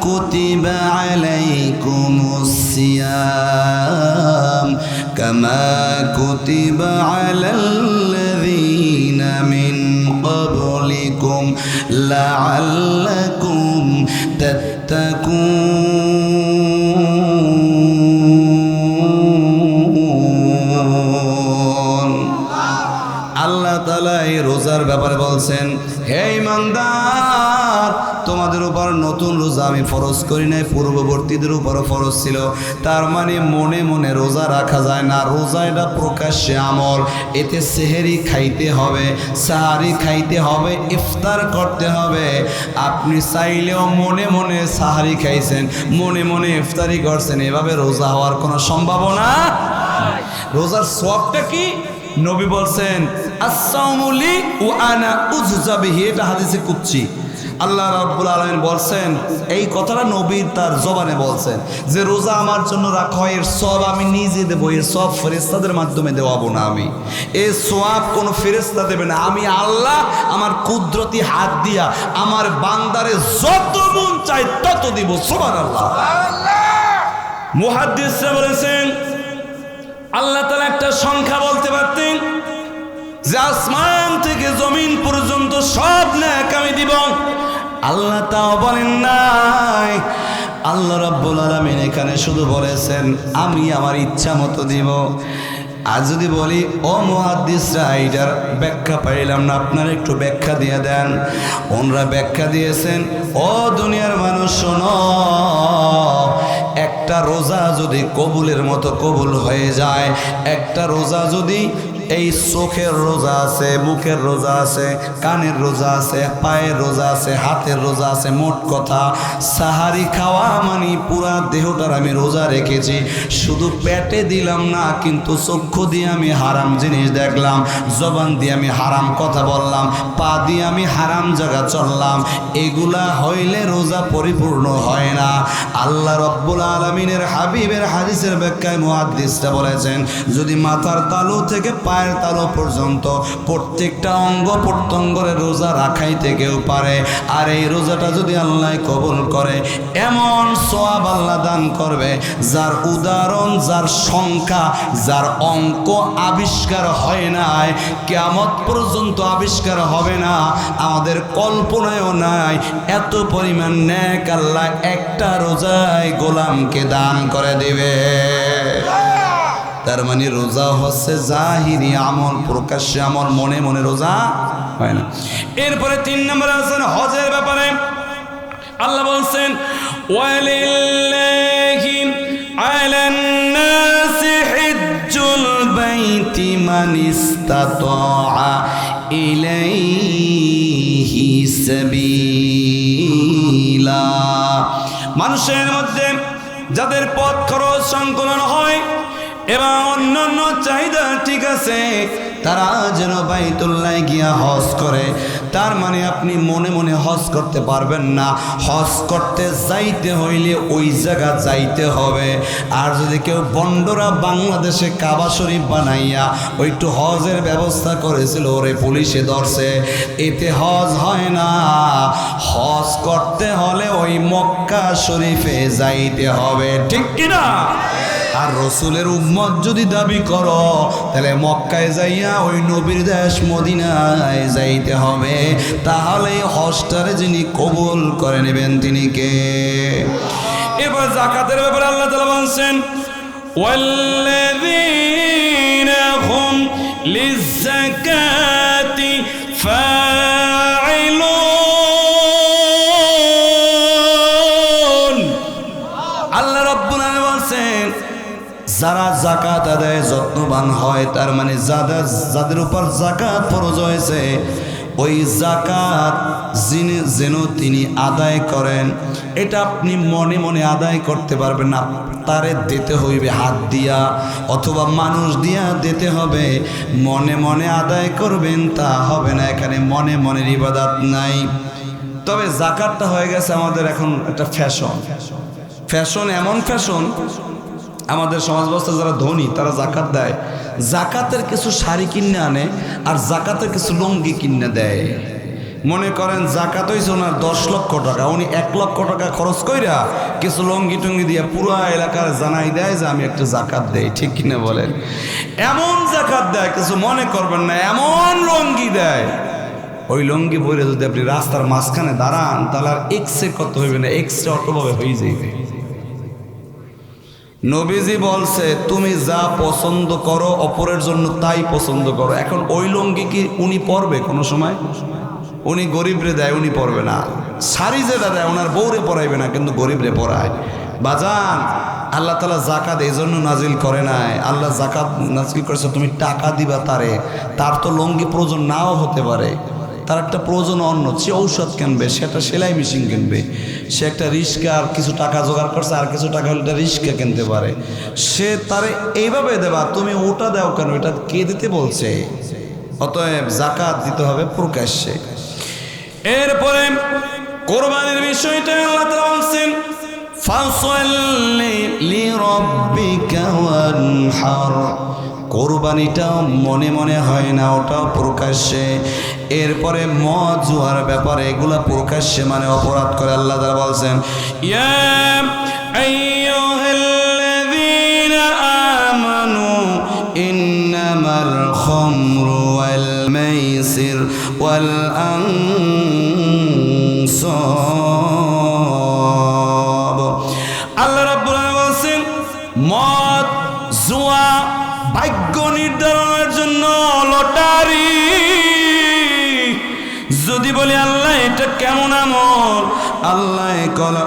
S1: কুতিবা আলাইকুমুস সিয়াম কামা কুতিবা আলাল্লাযীনা মিন ক্বাবলিকুম লাআল্লাকুম তাত্তাকুন। আল্লাহ তাআলা এই রোজার ব্যাপারে বলছেন, হে ঈমানদার, তোমাদের উপর নতুন রোজা আমি ফরজ করি নাই, পূর্ববর্তীদের উপরও ফরজ ছিল। তার মানে মনে মনে রোজা রাখা যায় না, রোজা এটা প্রকাশ্যে আমল। এতে সেহেরি খাইতে হবে, সাহারি খাইতে হবে, ইফতার করতে হবে। আপনি চাইলেও মনে মনে সাহারি খাইছেন, মনে মনে ইফতারি করছেন, এভাবে রোজা হওয়ার কোনো সম্ভাবনা। রোজার সওয়াবটা কি? নবী বলছেন, আস-সাওমু লি ওয়া আনা উজজা বিহি, এটা হাদিসে কুদসি। আল্লাহ রাব্বুল আলামিন বলছেন, এই কথাটা নবীর তার জবানে বলছেন যে রোজা আমার জন্য রাখা হয়, এর সওয়াব আমি নিজে দেবো, এর সওয়াব ফেরেশতাদের মাধ্যমে দেওয়াবো না আমি, এই সওয়াব কোনো ফেরেশতা দেবে না, আমি আল্লাহ আমার কুদরতি হাত দিয়া আমার বান্দারে যত মন চাই তত দিব। সুবহানাল্লাহ। মুহাদ্দিসরা বলেছেন, আল্লাহ তাআলা একটা সংখ্যা বলতে পারতেন যে আসমান থেকে জমিন পর্যন্ত সব নেক আমি দিব, আল্লাহ তাও বলেন নাই। আল্লাহ রাব্বুল আলামিন এখানে শুধু বলেছেন আমি আমার ইচ্ছা মতো দিব। আর যদি বলি, ও মুহাদ্দিসরা এইটার ব্যাখ্যা পাইলাম না, আপনারা একটু ব্যাখ্যা দিয়ে দেন। ওনারা ব্যাখ্যা দিয়েছেন, ও দুনিয়ার মানুষ শোনো, একটা রোজা যদি কবুলের মতো কবুল হয়ে যায়, একটা রোজা যদি এই চোখের রোজা আছে, মুখের রোজা আছে, কানের রোজা আছে, পায়ের রোজা আছে, হাতের রোজা আছে, মোট কথা সাহারি খাওয়া মানে পুরা দেহটার আমি রোজা রেখেছি, শুধু পেটে দিলাম না, কিন্তু চক্ষু দিয়ে আমি হারাম জিনিস দেখলাম, জবান দিয়ে আমি হারাম কথা বললাম, পা দিয়ে আমি হারাম জায়গা চললাম, এগুলা হইলে রোজা পরিপূর্ণ হয় না। আল্লাহ রাব্বুল আলামিনের হাবিবের হাদিসের ব্যাখ্যায় মুহাদ্দিসরা বলেছেন, যদি মাথার তালু থেকে পায়ের তালু পর্যন্ত প্রত্যেকটা অঙ্গ প্রত্যঙ্গের রোজা রাখাইতে কেউ পারে, আর এই রোজাটা যদি আল্লাহ কবুল করে, এমন সওয়াব আল্লাহ দান করবে যার উদাহরণ, যার সংখ্যা, যার অঙ্ক আবিষ্কার হয় নাই, কিয়ামত পর্যন্ত আবিষ্কার হবে না, আমাদের কল্পনায়ও নাই। এত পরিমাণ নেক আল্লাহ একটা রোজায় গোলামকে দান করে দিবে। তার মানে রোজা হচ্ছে জাহিরি আমল, প্রকাশ্যে আমল, মনে মনে রোজা হয় না। এরপরে 3 নম্বরে আছেন হজের ব্যাপারে। আল্লাহ বলছেন, ওয়ালিল্লাহি আলান নাসি হিজ্জুল বাইতি মান ইসতাতা ইলাইহি সাবিলা। মানুষের মধ্যে যাদের পথ খরচ সংকলন হয় এবং অন্যান্য চাহিদা ঠিক আছে, তারা যেন বাইতুল্লাহ গিয়া হজ করে। তার মানে আপনি মনে মনে হজ করতে পারবেন না, হজ করতে যাইতে হইলে ওই জায়গা যাইতে হবে। আর যদি কেউ বন্ডরা বাংলাদেশে কাবা শরীফ বানাইয়া ওইটু হজের ব্যবস্থা করেছিল, ওরে পুলিশে ধরছে, এতে হজ হয় না। হজ করতে হলে ওই মক্কা শরীফে যাইতে হবে, ঠিক কিনা? আর রসুলের উম্মত যদি দাবি করো, তাহলে মক্কায় যাইয়া ওই নবীর দেশ মদিনায় যাইতে হবে, তাহলে হজটারে যিনি কবুল করে নেবেন তিনি কে? এবার যাকাতের ব্যাপারে আল্লাহ তাআলা বলেন, ওয়াল্লাযীনা হুম লিয-যাকাতি যারা যাকাত আদায় যত্নবান হয়, তার মানে যাদের উপর যাকাত ফরজ হয়েছে ওই যাকাত যেন তিনি আদায় করেন। এটা আপনি মনে মনে আদায় করতে পারবেন না, তারে দিতে হইবে হাত দিয়া অথবা মানুষ দিয়া দিতে হবে। মনে মনে আদায় করবেন তা হবে না, এখানে মনে মনের ইবাদত নাই। তবে যাকাতটা হয়ে গেছে আমাদের এখন একটা ফ্যাশন, এমন ফ্যাশন আমাদের সমাজ ব্যবস্থা যারা ধনী তারা যাকাত দেয়, যাকাতের কিছু শাড়ি কিনে আনে আর যাকাতের কিছু লুঙ্গি কিনে দেয়। মনে করেন যাকাত হয়েছে ওনার 10 লক্ষ টাকা, উনি 1 লক্ষ টাকা খরচ কইরা কিছু লুঙ্গি টুঙ্গি দিয়ে পুরো এলাকার জানাই দেয় যে আমি একটা যাকাত দেই, ঠিক কিনা বলেন? এমন যাকাত দেয় কিছু মনে করবেন না, এমন লুঙ্গি দেয়, ওই লুঙ্গি পরে যদি আপনি রাস্তার মাঝখানে দাঁড়ান তাহলে আর এক্সরে করতে হইবে না, এক্সরে অটোভাবে হয়ে যাইবে। নবীজি বলছে তুমি যা পছন্দ করো অপরের জন্য তাই পছন্দ করো। এখন ওই লুঙ্গি কি উনি পরবে কোনো সময়? উনি গরিবরে দেয়, উনি পরবে না। শাড়ি যেটা দেয় ওনার বউরে পরাইবে না, কিন্তু গরিবরে পরায়। বাজান, আল্লাহ তাআলা যাকাত এই জন্য নাজিল করে নাই। আল্লাহ যাকাত নাজিল করেছে তুমি টাকা দিবা তারে, তার তো লুঙ্গি প্রয়োজন নাও হতে পারে, তার একটা প্রয়োজন অন্য, সে ঔষধ কিনবে, সে একটা সেলাই মেশিন কিনবে, সে একটা রিক্সা আর কিছু টাকা জোগাড় করছে, আর কিছু টাকা হলে একটা রিক্সা কিনতে পারে, সে তারে এইভাবে দেবা। তুমি ওটা দাও কেন? এটা কে দিতে বলছে? অতএব যাকাত দিতে হবে প্রকাশ্যে। এরপরে কোরবানির বিষয়টা আল্লাহ তাআলা বলছেন ফাসাল্লি লিরাব্বিকা ওয়ানহার। কোরবানিটা মনে মনে হয় না, ওটাও প্রকাশ্যে। এরপরে মদ জুয়ার ব্যাপারে এগুলা প্রকাশ্যে মানে অপরাধ করে। আল্লাহ তাআলা বলছেন ইয়া আইয়ুহাল্লাযীনা আমানু ইন্নামাল খামরু ওয়াল মাইসির ওয়াল আনসাব। আল্লাহ রাব্বুল আলামিন বলছেন মদ জুয়া ভাগ্য নির্ধারণের জন্য লটারি। যদি বলি আল্লাহ এটা কেমন আমল, আল্লাহ কল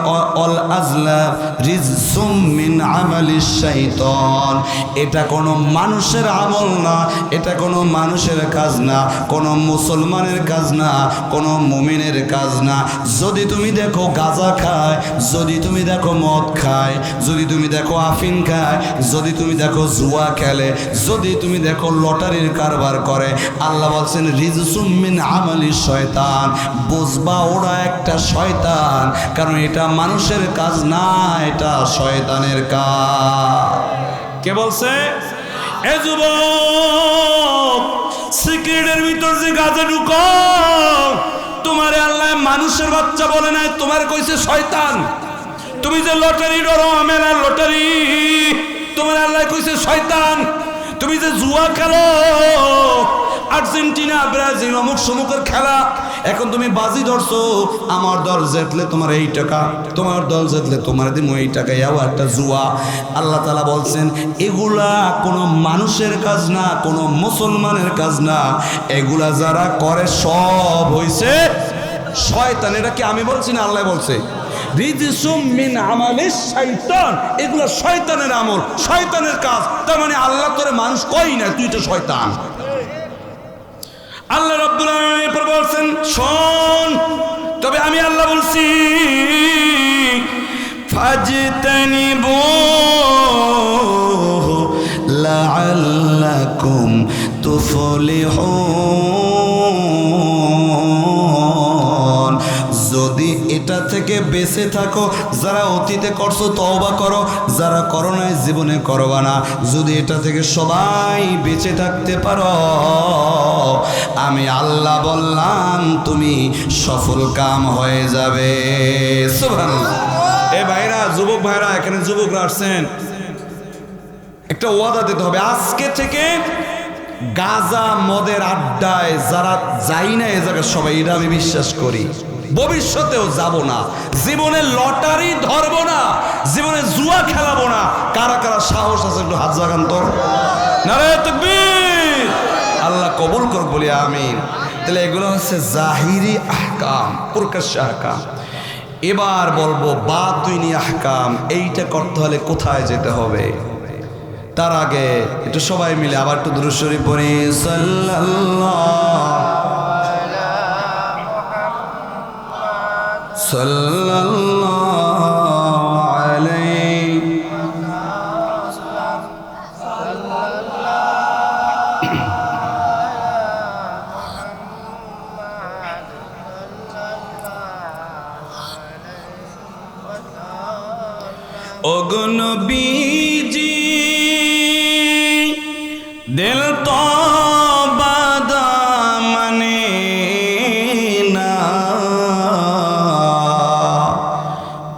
S1: অল আজলা রিজসুম মিন আমালিশ শাইতান। এটা কোনো মানুষের আমল না, এটা কোনো মানুষের কাজ না, কোনো মুসলমানের কাজ না, কোনো মুমিনের কাজ না। যদি তুমি দেখো গাঁজা খায়, যদি তুমি দেখো মদ খায়, যদি তুমি দেখো আফিন খায়, যদি তুমি দেখো জুয়া খেলে, যদি তুমি দেখো লটারির কারবার করে, আল্লাহ বলছেন রিজসুম মিন আমালিশ শয়তান, বুঝবা ওরা একটা শয়তান। কারণ এটা মানুষের কাজ না, এটা শয়তানের কাজ। কে বলছে? এ যুবক, সিগারেটের ভিতর যে গাঁজা ঢুকো, তোমারে আল্লাহ মানুষের বাচ্চা বলে নাই, তোমার কইছে শয়তান। তুমি যে লটারি ডরো, মেলার লটারি, তোমার আল্লাহ কইছে শয়তান। তুমি যে জুয়া খেলো, আর্জেন্টিনা ব্রাজিল অমুক সমুকের খেলা, এখন তুমি বাজি ধরছো, আমার দল জিতলে তোমার এই টাকা, তোমার দল জিতলে তোমার দিন এই টাকা, এও একটা জুয়া। আল্লাহ তাআলা বলছেন এগুলা কোনো মানুষের কাজ না, কোনো মুসলমানের কাজ না, এগুলা যারা করে সব হইছে শয়তান। এটা কি আমি বলছি না, আল্লাহ বলছে রিজসুম মিন আমালিশ শাইতান। এগুলা শয়তানের আমল, শয়তানের কাজ। তার মানে আল্লাহ তোরে মানুষ কই না, তুই তো শয়তান। আল্লাহ রাব্বুল আলামিন বলছেন শোন, তবে আমি আল্লাহ বলছি ফাজতানিবু লাআল্লাকুম তুফলিহুন। যদি এটা থেকে বেঁচে থাকো, যারা অতীতে করছো তওবা করো, যারা করো নাই জীবনে করবা না, যদি এটা থেকে সবাই বেঁচে থাকতে পারো, আমি আল্লাহ বললাম তুমি সফল কাম হয়ে যাবে। সুবহানাল্লাহ। এ ভাইরা, যুবক ভাইরা, এখানে যুবকরা আসছেন, একটা ওয়াদা দিতে হবে আজকে থেকে গাঁজা মদের আড্ডায় যারা যাই না এ জায়গায় সবাই, এটা আমি বিশ্বাস করি, ভবিষ্যতেও যাব না, জীবনে লটারি ধরবো না, জীবনে জুয়া খেলাবো না। কারা কারা সাহস আছে একটু হাত জাগান তো। নারায়ে তাকবীর। আল্লাহ কবুল করুক বলি আমিন। তাহলে এগুলো হচ্ছে জাহিরি আহকাম, প্রকাশ্য আহকাম। এবার বলবো বাতিনি আহকাম। এইটা করতে হলে কোথায় যেতে হবে? তার আগে একটু সবাই মিলে আবার একটু দুরূদ শরীফ পড়ি। সাল্লাল্লাহু আলাইহি ওগো নবীজি দিল তো বাদা মানে না,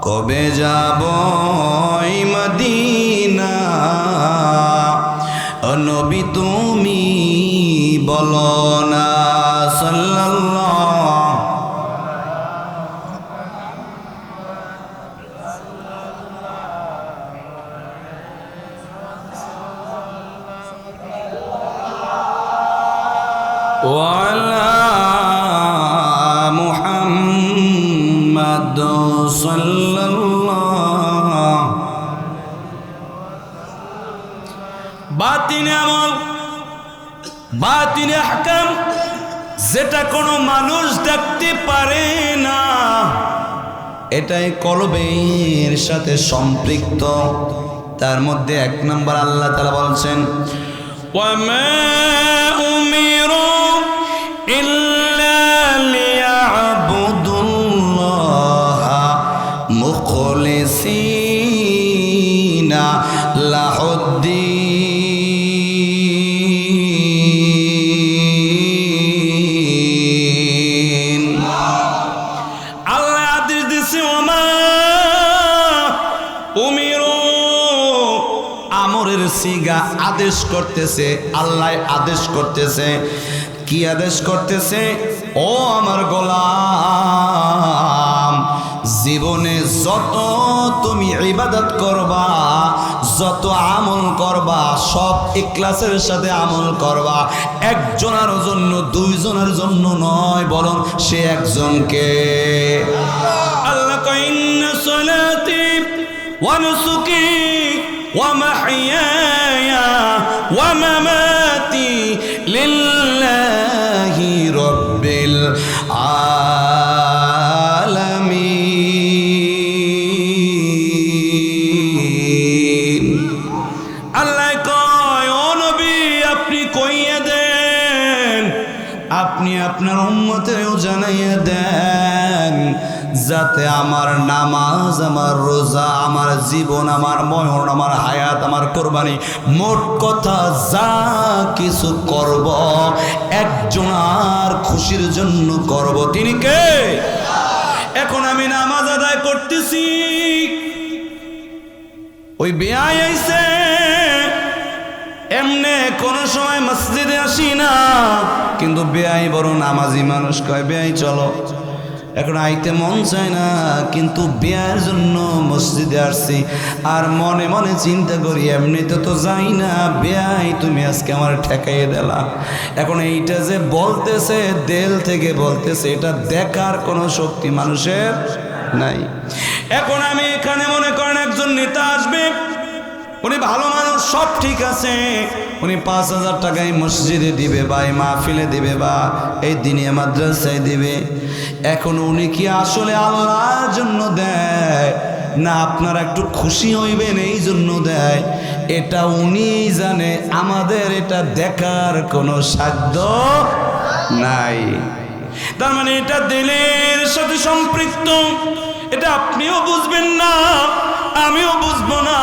S1: কবে যাব মদিনা, ও নবী তুমি বলো না। সাল্লাল্লাহু ওয়ালা মুহাম্মাদ সাল্লাল্লাহু। বাতিনে আমল, বাতিনে আহকাম, যেটা কোনো মানুষ দেখতে পারে না, এটাই কলবের সাথে সম্পৃক্ত। তার মধ্যে এক নম্বর আল্লাহ তাআলা বলছেন ওয়ামা উমিরু ইল্লা লিয়াবুদুল্লাহা মুখলিসিনা লাহুদ্দিন। আল্লাহ আদেশ দিয়েছে ওয়ামা উমিরু, আমরের সিগা, আদেশ করতেছে, আল্লাহ আদেশ করতেছে। কি আদেশ করতেছে? ও আমার গোলাম, জীবনে যত তুমি ইবাদত করবা, যত আমল করবা, সব ইখলাসের সাথে আমল করবা। একজনের জন্য, দুইজনের জন্য নয়, বরং সে একজনকে। আল্লাহ কয় ইন্না সলাতি ওয়া নুসুকি ওয়া মাহইয়ায়া ওয়া মামাতি লিল্লাহি রাব্বিল আলামিন। আল্লাহ কয় ও নবী আপনি কইয়া দেন, আপনি আপনার উম্মতেরও জানাইয়া দেন, যাতে আমার নামাজ, আমার রোজা, আমার জীবন, আমার মরণ, আমার হায়াত, আমার কোরবানি, মোট কথা যা কিছু করব একজনের খুশির জন্য করব। তিনি কে? এখন আমি নামাজ আদায় করতেছি, ওই বেয়াই আইছে, এমনে কোনো সময় মসজিদে আসি না, কিন্তু বেয়াই বড় নামাজি মানুষ, কয় বেয়াই চলো। এখন আইতে মন চায় না, কিন্তু বিয়ের জন্য মসজিদে আসছি। আর মনে মনে চিন্তা করি এমনিতে তো যাই না, বেয়াই তুমি আজকে আমার ঠেকাইয়ে দিলা। এখন এইটা যে বলতেছে, দিল থেকে বলতেছে, এটা দেখার কোনো শক্তি মানুষের নাই। এখন আমি এখানে মনে করেন একজন নেতা আসবে, উনি ভালো মানুষ, সব ঠিক আছে, উনি ৫,০০০ টাকায় মসজিদে দিবে বা এই মাহফিলে দিবে বা এই দিনিয়া মাদ্রাসায় দিবে। এখন উনি কি আসলে আল্লাহর জন্য দেয় না আপনারা একটু খুশি হইবেন এই জন্য দেয়? এটা উনি জানে, আমাদের এটা দেখার কোনো সাধ্য নাই। তার মানে এটা দিলের সাথে সম্পৃক্ত, এটা আপনিও বুঝবেন না, আমিও বুঝবো না।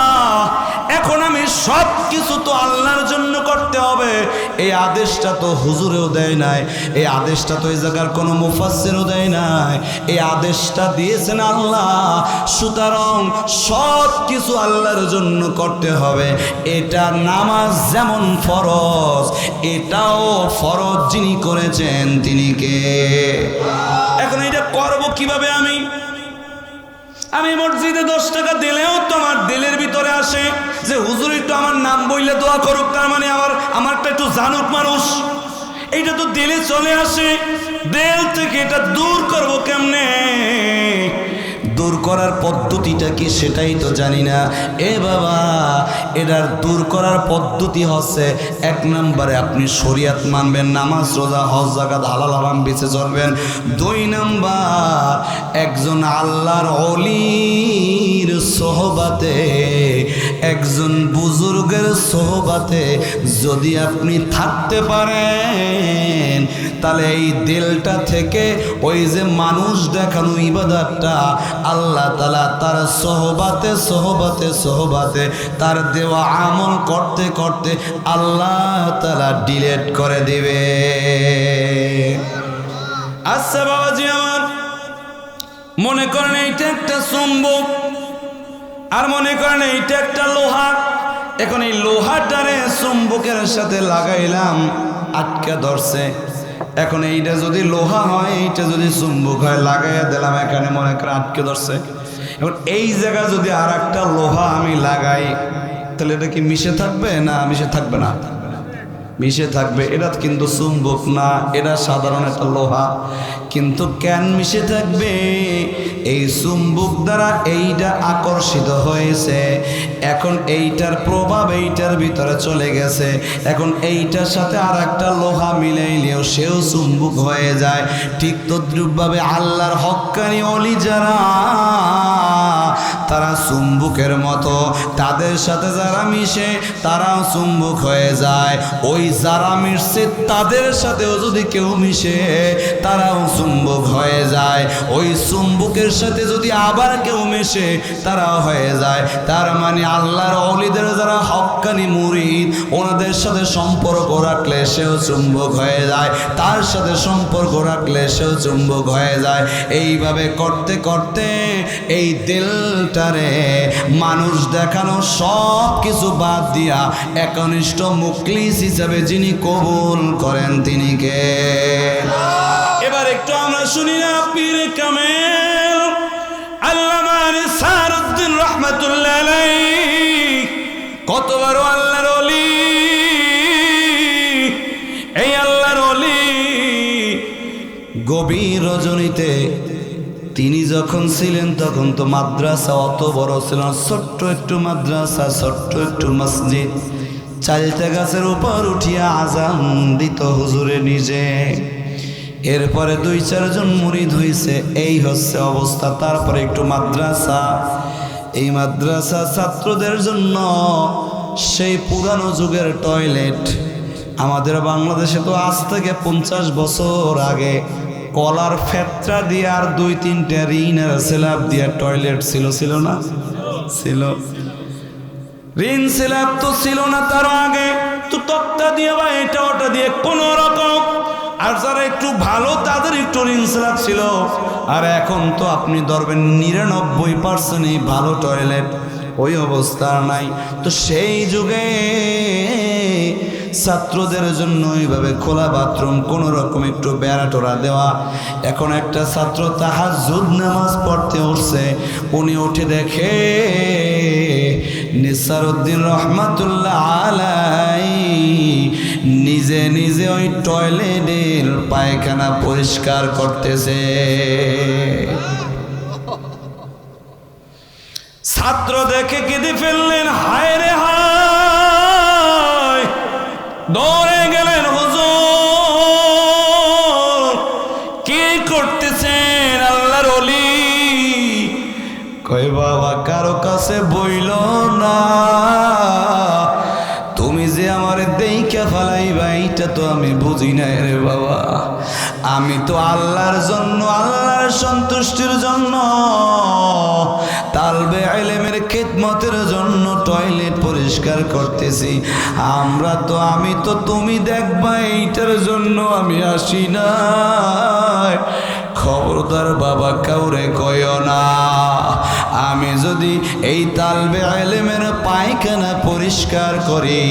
S1: এখন আমি সব কিছু তো আল্লাহর জন্য করতে হবে, এই আদেশটা তো হুজুরেও দেয় নাই, এই আদেশটা তো এই জায়গার কোনো মুফাসসিরও দেয় নাই, এই আদেশটা দিয়েছেন আল্লাহ। সুতরাং সব কিছু আল্লাহর জন্য করতে হবে। এটা নামাজ যেমন ফরজ, এটাও ফরজ যিনি করেছেন তিনি কে? এখন এটা করব কিভাবে? আমি মসজিদে 10 টাকা দিলেও তো আমার দিলের ভিতরে আসে যে হুজুর একটু আমার নাম বইলে দোয়া করুক, তার মানে আমারটা একটু জানুক মানুষ। এইটা তো দিলে চলে আসে, দিল থেকে এটা দূর করব কেমনে? দূর করার পদ্ধতিটা কি সেটাই তো জানি না। এ বাবা, এটার দূর করার পদ্ধতি হচ্ছে, এক নম্বরে আপনি শরিয়াত মানবেন, নামাজ রোজা হজ যাকাত হালাল হারাম বেঁচে চলবেন। 2 নাম্বার, একজন আল্লাহর ওলির সোহবাতে, একজন বুজুর্গের সোহবাতে যদি আপনি থাকতে পারেন, তাহলে এই দিলটা থেকে ওই যে মানুষ দেখানো ইবাদতটা আল্লাহ তাআলা তার সোহবাতে সোহবাতে সোহবাতে তার দেওয়া আমল করতে করতে আল্লাহ তাআলা ডিলিট করে দিবে। আচ্ছা বাবাজি আমার, মনে করেন এইটা একটা চুম্বক, আর মনে করেন এইটা একটা লোহা। এখন এই লোহাটারে চুম্বকের সাথে লাগাইলাম, আটকে ধরছে। এখন এইটা যদি লোহা হয়, এইটা যদি চুম্বক হয়, লাগাইয়া দিলাম, এখানে মনে করেন আটকে ধরছে। এখন এই জায়গায় যদি আর একটা লোহা আমি লাগাই, তাহলে এটা কি মিশে থাকবে না মিশে থাকবে না? মিশে থাকবে। এটা কিন্তু চুম্বক না, এটা সাধারণ একটা লোহা। কিন্তু কেন মিশে থাকবে? এই চুম্বক দ্বারা এইটা আকর্ষিত হয়েছে, এখন এইটার প্রভাব এইটার ভিতরে চলে গেছে। এখন এইটার সাথে আর একটা লোহা মিলাইলেও সেও চুম্বক হয়ে যায়। ঠিক তদ্রূপভাবে আল্লাহর হক্কানি ওলি যারা, তারা চুম্বকের মতো, তাদের সাথে যারা মিশে তারাও চুম্বক হয়ে যায়। ওই যারা মিশছে তাদের সাথেও যদি কেউ মিশে, তারাও চুম্বক হয়ে যায়। ওই চুম্বকের সাথে যদি আবার কেউ মিশে, তারাও হয়ে যায়। তার মানে আল্লাহর ওলিদের যারা হক্কানি মুরিদ, ওনাদের সাথে সম্পর্ক রাখলে সেও চুম্বক হয়ে যায়, তার সাথে সম্পর্ক রাখলে সেও চুম্বক হয়ে যায়। এইভাবে করতে করতে এই দিলটারে মানুষ দেখানো সব কিছু বাদ দিয়া একনিষ্ঠ মুখলিস হিসাবে যিনি কবুল করেন তিনি কে? এবার একটু আমরা শুনি না পীর কামেল আল্লামা নিসারউদ্দিন রাহমাতুল্লাহ আলাইহি কত বড় আল্লাহর ওলি। এই আল্লাহর ওলি গভীর রজনীতে তিনি যখন ছিলেন তখন তো মাদ্রাসা অত বড় ছিল না, ছোট্ট একটু মাদ্রাসা, ছোট্ট একটু মসজিদ। চালতা গাছের উপর উঠিয়া আজান দিত হুজুরে নিজে। এরপরে 2-4 জন মুরিদ হইছে, এই হচ্ছে অবস্থা। তারপরে একটু মাদ্রাসা, এই মাদ্রাসা ছাত্রদের জন্য সেই পুরানো যুগের টয়লেট। আমাদের বাংলাদেশে তো আজ থেকে 50 বছর আগে কলার ফেত্রা দিয়ে আর 2-3টা রিন আর স্ল্যাব দিয়ে টয়লেট ছিল, ছিল না? ছিল। রিন স্ল্যাব তো ছিল না, তার আগে তো তক্তা দিয়ে বা এটা ওটা দিয়ে কোনো রকম, আর যারা একটু ভালো তাদের একটু রিন স্ল্যাব ছিল। আর এখন তো আপনি ধরবেন 99% ভালো টয়লেট, ওই অবস্থা নাই। তো সেই যুগে ছাত্রদের জন্য এইভাবে খোলা বাথরুম, কোনো রকম একটু বেড়া টোরা দেওয়া। এখন একটা ছাত্র তাহাজ্জুদ নামাজ পড়তে উঠছে, উনি উঠে দেখে নিসারউদ্দিন রহমাতুল্লাহ আলাইহি নিজে নিজে ওই টয়লেটের পায়খানা পরিষ্কার করতেছে। ছাত্র দেখে কেঁদে ফেললেন, হায় রে হায়, দৌড়ে গেলেন, হুজুর কি করতেছেন আল্লাহর ওলি? কই বাবা কারো কাছে বইল না, তুমি যে আমার দেইখা ফালাইবা এইটা তো আমি বুঝি না রে বাবা। আমি তো আল্লাহর জন্য, আল্লাহর সন্তুষ্টির জন্য, তালবে ইলমের খিদমতের জন্য টয়লেট পরিষ্কার করতেছি। আমি তো তুমি দেখবা এইটার জন্য আমি আসি না। খবরদার বাবা কাউরে কইও না। আমি যদি এই তালবে ইলমের পায়খানা পরিষ্কার করি,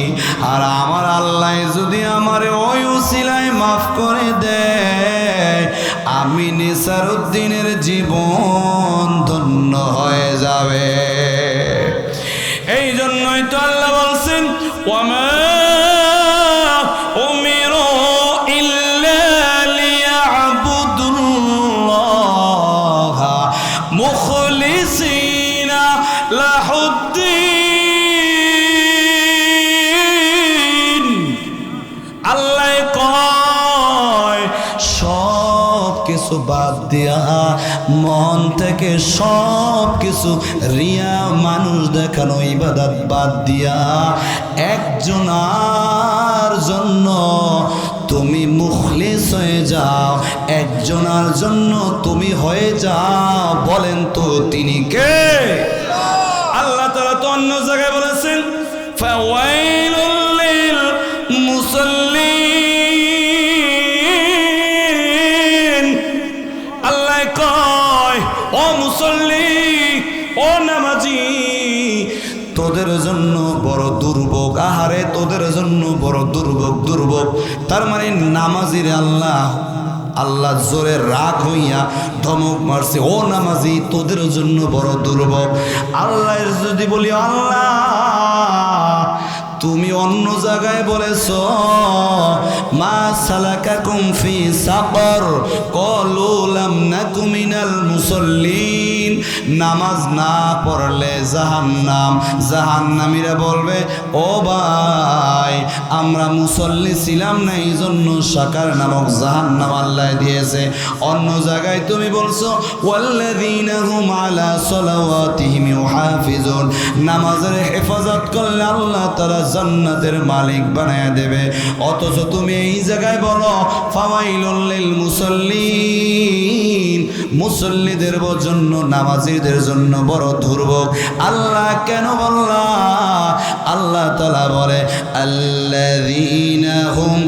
S1: আর আমার আল্লাহ যদি আমারে ওই উসিলায় মাফ করে দেয়, আমি নিসারউদ্দিনের জীবন ধন্য হয়ে যাবে। এই জন্যই তো আল্লাহ বলছেন, ওয়ামা উমিরু ইল্লা লিয়াবুদুল্লাহ মুখলিসিনা কিছু বাদ দিয়া, মন থেকে সব কিছু রিয়া মানুষ দেখানো ইবাদত বাদ দিয়া একজনার জন্য তুমি মুখলিস হয়ে যাও, একজনার জন্য তুমি হয়ে যাও। বলেন তো তিনি কে? আল্লাহ তাআলা তো অন্য জায়গায় বলেছেন ফাওয়াইলুল লিল মুসাল্লিন। আল্লাহ কয় ও মুসল্লি, ও নামাজি, তোদের জন্য বড় দুর্ভোগ। আহারে তোদের জন্য বড় দুর্ভোগ, দুর্ভোগ। তার মানে নামাজির আল্লাহ জোরে রাগ হইয়া ধমক মারছে, ও নামাজি তোদের জন্য বড় দুর্ভোগ। আল্লাহ যদি বলি আল্লাহ তুমি অন্য জায়গায় বলেছ মা সালাকাকুম ফি সাকর ক্বালু লাম নাকু মিনাল মুসাল্লিন, নামাজ না পড়লে জাহান্নাম। জাহান্নামীরা বলবে ও ভাই আমরা মুসল্লি ছিলাম না, এই জন্য সাকার নামক জাহান্নাম আল্লাহ দিয়েছে। অন্য জায়গায় তুমি বলছো ওয়াল্লাযীনা হুম আলা সালাওয়াতিহিম ইউহাফিজুন, নামাজের হেফাজত করলে আল্লাহ তাআলা জান্নাতের মালিক বানায় দেবে। অথচ তুমি এই জায়গায় বলো ফাওয়াইলুল লিল মুসাল্লিন, মুসল্লিদের জন্য নামাজীদের জন্য বড় দুর্ভোগ। আল্লাহ কেন বললা? আল্লাহ তাআলা বলে আল্লাযীনা হুম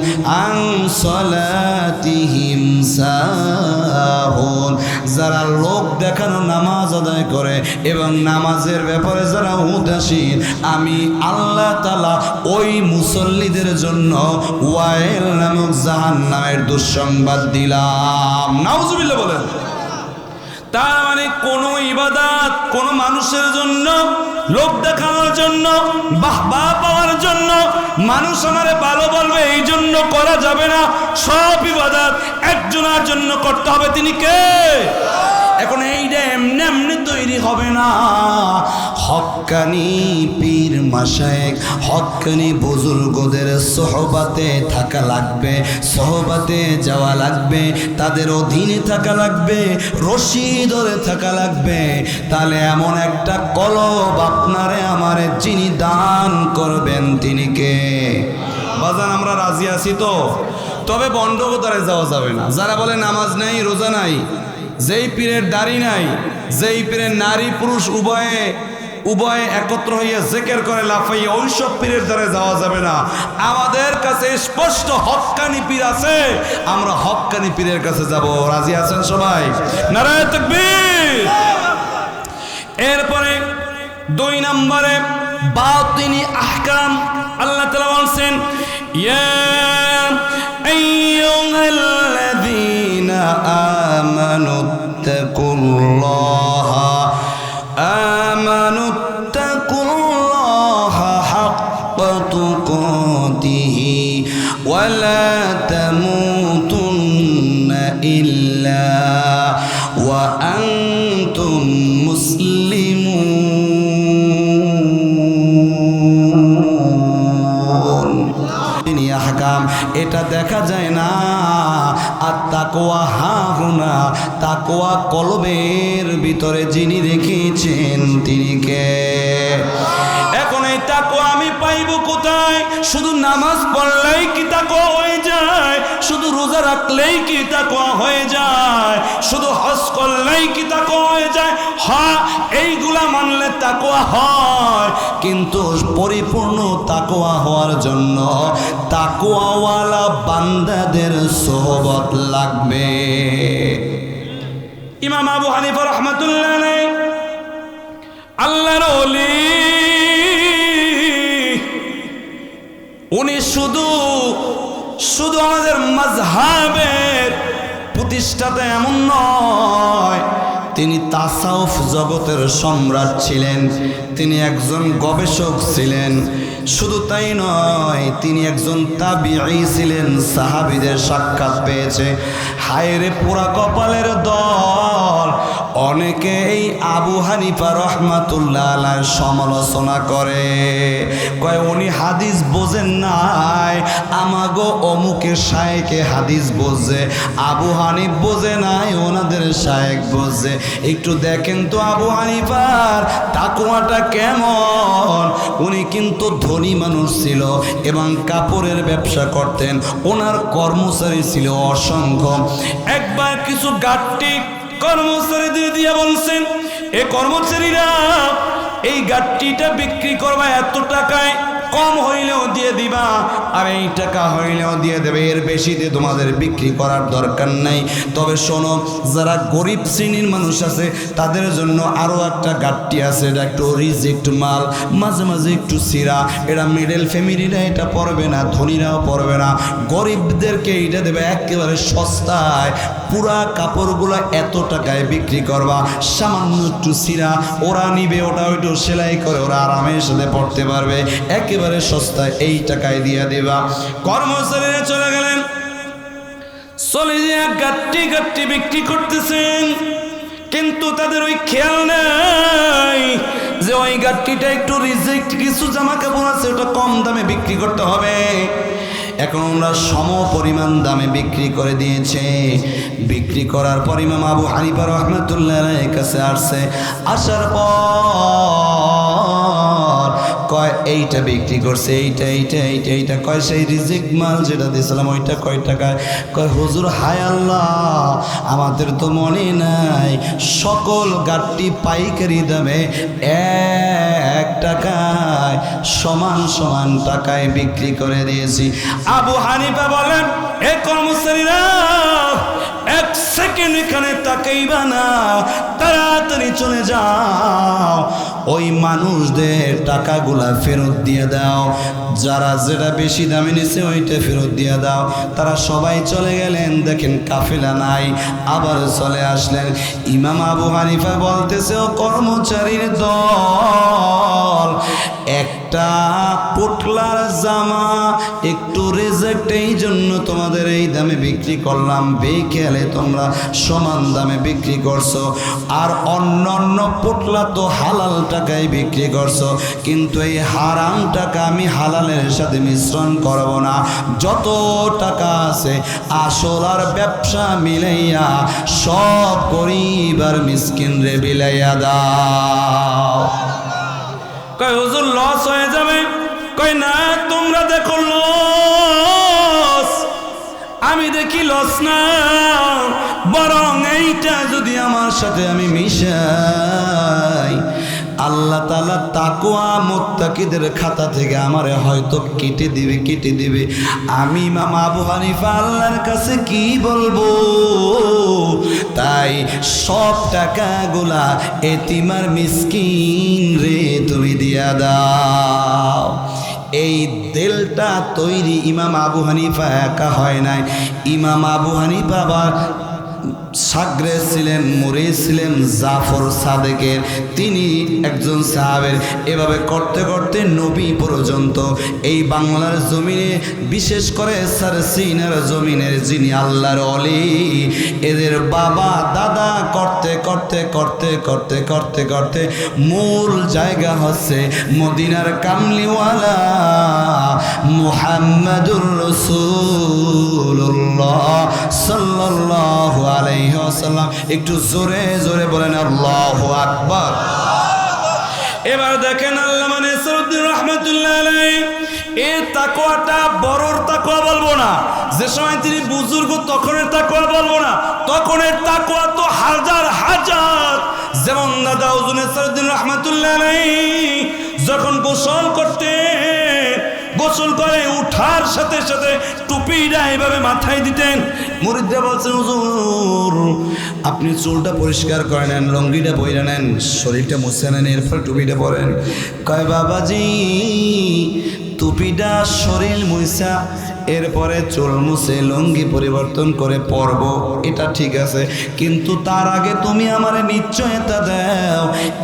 S1: আন সালাতিহিম সাহুন, যারা লোক দেখানো নামাজ আদায় করে এবং নামাজের ব্যাপারে যারা উদাসীন, আমি আল্লাহ তাআলা ওই মুসল্লিদের জন্য ওয়াইল নামক জাহান্নামের দুঃসংবাদ দিলাম। নাউজুবিল্লাহ বলেন। তার মানে কোনো ইবাদত কোনো মানুষের জন্য, লোক দেখানোর জন্য, বাহবা পাওয়ার জন্য, মানুষ আমারে ভালো বলবে এই জন্য করা যাবে না। সব ইবাদত একজনের জন্য করতে হবে। তিনি কে? এখন এইটা এমনি এমনি তৈরি হবে না। হক্কানি পীর মাশায়েখ, হক্কানি বুজুর্গদের সোহবাতে থাকা লাগবে, সোহবাতে যাওয়া লাগবে, তাদের অধীনে থাকা লাগবে, রশি ধরে থাকা লাগবে। তাহলে এমন একটা কলব আপনারে আমারে যিনি দান করবেন তিনি কে? বাজান আমরা রাজি আছি তো? তবে বন্ডগোতারে যাওয়া যাবে না। যারা বলে নামাজ নাই রোজা নাই, যেই পীরের দাড়ি নাই, যেই পীরের নারী পুরুষ উভয়ে একত্র হইয়া জিকির করে লাফাইয়া, ওইসব পীরের দ্বারা যাওয়া যাবে না। আমাদের কাছে স্পষ্ট হক্কানি পীর আছে, আমরা হক্কানি পীরের কাছে যাব। রাজি আছেন সবাই? নারায়ে তাকবীর। এরপরে 2 নম্বরে বাতিনি আহকাম। আল্লাহ তাআলা বলেন ইয়া আইয়ুহাল্লাযীনা আমানু তাকুল্লাহা হাক্কা তুকাতিহি ওয়া লা তামুতুন্না ইল্লা ওয়া আনতুম মুসলিমুন। আহকাম এটা দেখা যায় না। আর তাকওয়া হাহুনা, তাকওয়া কলবের ভিতরে যিনি রেখেছেন তিনি কে? এখন এই তাকওয়া আমি পাইব কোথায়? শুধু নামাজ পড়লেই কি তাকওয়া হয়ে যায়? শুধু রোজা রাখলেই কি তাকওয়া হয়ে যায়? শুধু হজ করলেই কি তাকওয়া হয়ে যায়? হ্যাঁ, এইগুলা মানলে তাকওয়া হয়, কিন্তু পরিপূর্ণ তাকওয়া হওয়ার জন্য তাকওয়াওয়ালা বান্দাদের সোহবত লাগবে। ইমাম আবু হানিফা রাহমাতুল্লাহ আলাইহি আল্লাহর ওলি, উনি শুধু আমাদের মাযহাবের প্রতিষ্ঠাতা এমন নয়, তিনি তাসাউফ জগতের সম্রাট ছিলেন, তিনি একজন গবেষক ছিলেন। শুধু তাই নয়, তিনি একজন তাবিঈ ছিলেন, সাহাবীদের সাক্ষাৎ পেয়েছে। হায়রে পুরা কপালের দল। অনেকে এই আবু হানিফা রাহমাতুল্লাহ আলাইহির সমালোচনা করে, কয় উনি হাদিস বোঝেন নাই, আমাগো অমুকের শায়েখে হাদিস বোঝে, আবু হানিফ বোঝে নাই, ওনাদের শায়েখ বোঝে। একটু দেখেন তো আবু হানিফার তাকওয়াটা কেমন। উনি কিন্তু ধনী মানুষ ছিল এবং কাপড়ের ব্যবসা করতেন, ওনার কর্মচারী ছিল অসংখ্য। একবার কিছু গাট্টি কর্মচারীদের দিয়ে বলছেন, এ কর্মচারীরা এই গাট্টিটা বিক্রি করবা এত টাকায়, কম হইলেও দিয়ে দিবা আর এই টাকা হইলেও দিয়ে দেবে, এর বেশি দিয়ে তোমাদের বিক্রি করার দরকার নাই। তবে শোনো, যারা গরিব শ্রেণীর মানুষ আছে তাদের জন্য আরও একটা গাট্টি আছে, এটা একটু রিজেক্ট মাল, মাঝে মাঝে একটু সিরা, এটা মিডল ফ্যামিলিরা এটা পড়বে না, ধনীরাও পড়বে না, গরিবদেরকে এটা দেবে একেবারে সস্তায়। পুরা কাপড়গুলো এত টাকায় বিক্রি করবা, সামান্য একটু সিরা ওরা নিবে, ওটা একটু সেলাই করে ওরা আরামের সাথে পড়তে পারবে, একেবারে সস্তায় এই টাকায় দিয়ে দেবা। কর্মচারীরা চলে গেলেন, চলে যে গাট্টি গাট্টি বিক্রি করতেছেন, কিন্তু তাদের ওই খেয়াল নাই যে ওই গাট্টিটা একটু রিজেক্ট, কিছু জামা কাপড় আছে ওটা কম দামে বিক্রি করতে হবে। এখন আমরা সম পরিমাণ দামে বিক্রি করে দিয়েছে। বিক্রি করার পর ইমাম আবু হানিফা রাহমাতুল্লাহ আলাইহির কাছে আসছে, আসার পর কয় এইটা বিক্রি করছে, এইটা এইটা এইটা এইটা, কয় সেই রিজেক্ট মাল যেটা দিয়েছিলাম ওইটা কয় টাকায়? কয় হুজুর হায় আল্লাহ, আমাদের তো মনে নাই, সকল গাট্টি পাইকারি দামে 1 টাকায় সমান সমান টাকায় বিক্রি করে দিয়েছি। আবু হানিফা বলেন, এ কর্মচারীরা 1 সেকেন্ড এখানে তাকাইবা না, তাড়াতাড়ি চলে যাও, ওই মানুষদের টাকাগুলা ফেরত দিয়ে দাও, যারা যেটা বেশি দামে নিছে ওইটা ফেরত দিয়ে দাও। তারা সবাই চলে গেলেন, দেখেন কাফেলা নাই, আবার চলে আসলেন। ইমাম আবু হানিফা বলতেছে, ও কর্মচারীর দল, একটা পোটলার জামা একটু রিজেক্ট, এই জন্য তোমাদের এই দামে বিক্রি করলাম, বেখেয়ালে তোমরা সমান দামে বিক্রি করছো, আর অন্য অন্য পোটলা তো হালাল টাকায় বিক্রি করছো, কিন্তু এই হারাম টাকা আমি হালালের সাথে মিশ্রণ করব না। যত টাকা আছে আসল আর ব্যবসা মিলাইয়া সব গরিব আর মিসকিন রে বিলাইয়া দাও। কয় হুজুর লস হয়ে যাবে? কয় না, তোমরা দেখো লস, আমি দেখি লস না, বরং এইটা যদি আমার সাথে আমি মিশাই, আল্লাহ তাআলা তাকওয়া মুত্তাকিদের খাতা থেকে আমারে হয়তো কেটে দিবে। আমি ইমাম আবু হানিফা আল্লাহর কাছে কি বলবো? তাই সব টাকাগুলা এতিম আর মিসকিন রে তুমি দিয়া দাও। এই দিলটা তৈরি ইমাম আবু হানিফা একা হয় নাই। ইমাম আবু হানিফা আবার সাগরে ছিলেন, মুরিদ ছিলেন জাফর সাদেকের, তিনি একজন সাহাবের। এভাবে করতে করতে নবী পর্যন্ত এই বাংলার জমিনে, বিশেষ করে সারসিনার জমিনের যিনি আল্লাহর ওলি, এদের বাবা দাদা করতে করতে করতে করতে করতে করতে মূল জায়গা হচ্ছে মদিনার কামলিওয়ালা মুহাম্মাদুর রাসূলুল্লাহ সাল্লাল্লাহু আলাইহি ওয়াসাল্লাম। একটু জোরে জোরে বলেন আল্লাহু আকবার। এবার দেখেন আল্লামা নাসিরউদ্দিন রাহমাতুল্লাহ আলাইহি এই তাকওয়াটা বড়র তাকওয়া বলবো না, যে সময় তিনি বুজুর্গ তখনের তাকওয়া বলবো না, তখনের তাকওয়া তো হাজার হাজার। যেমন দাদা হুজুর নাসিরউদ্দিন রাহমাতুল্লাহ আলাইহি যখন গোসল করে উঠার সাথে সাথে টুপিটা এইভাবে মাথায় দিতেন। মুরিদরা বলছেন, হুজুর আপনি চুলটা পরিষ্কার করে নেন, লঙ্গিটা পরে নেন, শরীরটা মুছে নেন, এরপর টুপিটা পরেন। কয় বাবাজি, টুপিটা শরীর মুছা এরপরে চুল মুছে লুঙ্গি পরিবর্তন করে পরব, এটা ঠিক আছে, কিন্তু তার আগে তুমি আমারে নিশ্চয়তা দাও,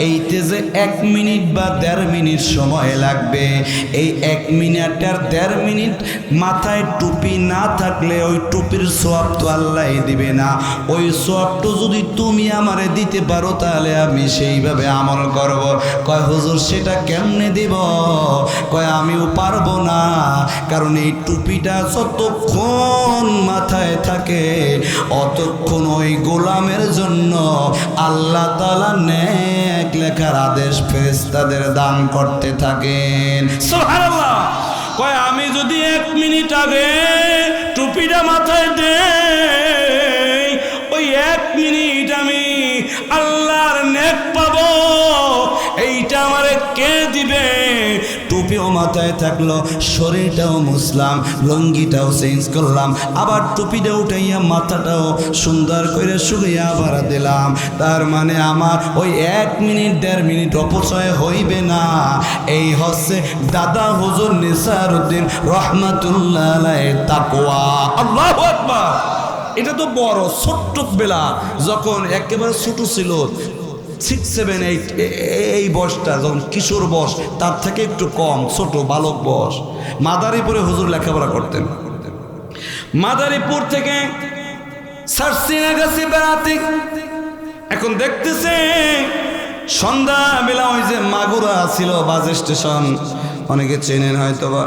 S1: এইতে যে 1 মিনিট বা 1.5 মিনিট সময় লাগবে, এই 1 মিনিট আর 1.5 মিনিট মাথায় টুপি না থাকলে ওই টুপির সওয়াব তো আল্লাহ দিবে না। ওই সওয়াবটা যদি তুমি আমারে দিতে পারো তাহলে আমি সেইভাবে আমল করব। কয় হুজুর সেটা কেমনে দিব? কয় আমি পারবো না, কারণ এই টুপিটা যতক্ষণ মাথায় থাকে অতক্ষণ ওই গোলামের জন্য আল্লাহ তাআলা নেক লেখার আদেশ ফেরেশতাদের দান করতে থাকেন। সুবহানাল্লাহ। কয় আমি যদি 1 মিনিট আগে টুপিটা মাথায় দেই, ওই 1 মিনিট আমি আল্লাহর নেক পাবো, এইটা আমারে কে দিবে? টুপিও মাথায় থাকলো, শরীরটাও মুছলাম, লুঙ্গিটাও চেঞ্জ করলাম, আবার টুপিটা উঠাইয়া মাথাটাও সুন্দর করে শুকিয়ে আবার দিলাম। তার মানে আমার ওই 1 মিনিট 1.5 মিনিট অপচয় হইবে না। এই হচ্ছে দাদা হুজুর নিসারউদ্দিন রহমাতুল্লাহ আলাইহির তাকওয়া। আল্লাহু আকবার। এটা তো বড় ছোট্ট বেলা, যখন একেবারে ছোট ছিল 6, 7, 8 এই বয়সটা, যখন কিশোর বয়স, তার থেকে একটু কম ছোট বালক বয়স, মাদারীপুরে হুজুর লেখাপড়া করতেন। মাদারীপুর থেকে সারসিনা গেছে বেড়াতে। এখন দেখতেছে সন্ধ্যাবেলা ওই যে মাগুরা ছিল বাস স্টেশন, অনেকে চেনেন হয়তো বা,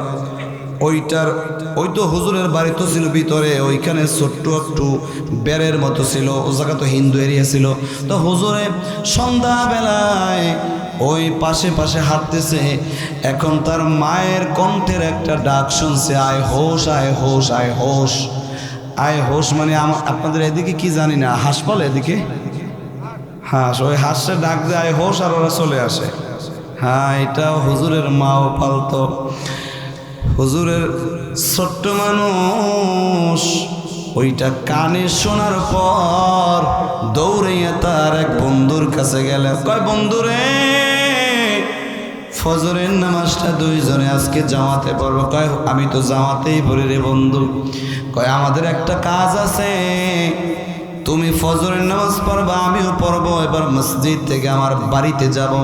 S1: ওই তো হুজুরের বাড়ি তো ছিল ভিতরে, ওইখানে ছোট্ট একটু বেড়ের মতো ছিল, ও জায়গা তো হিন্দু এরিয়া ছিল। তো হুজুরে সন্ধ্যাবেলায় ওই পাশে পাশে হাঁটতেছে। এখন তার মায়ের কণ্ঠের একটা ডাক শুনছে, আয় হোশ, আয় হোশ, আয় হোশ। আয় হোশ মানে আপনাদের এদিকে কি জানি না, হাঁস বলে এদিকে হাঁস, ওই হাঁসে ডাক দেয় আয় হোশ, আর ওরা চলে আসে। হ্যাঁ, এটা হুজুরের মাও পালতো। হুজুরের ছোট্ট মানুষ ওইটা কানে শোনার পর দৌড়াইয়া তার এক বন্ধুর কাছে গেলে, কয় বন্ধুরে, ফজরের নামাজটা 2 জনে আজকে জামাতে পড়বো। কয় আমি তো জামাতেই পড়ি রে বন্ধু। কয় আমাদের একটা কাজ আছে, তুমি ফজরের নামাজ পড়বা, আমিও পড়বো। এবার মসজিদ থেকে আমার বাড়িতে যাব,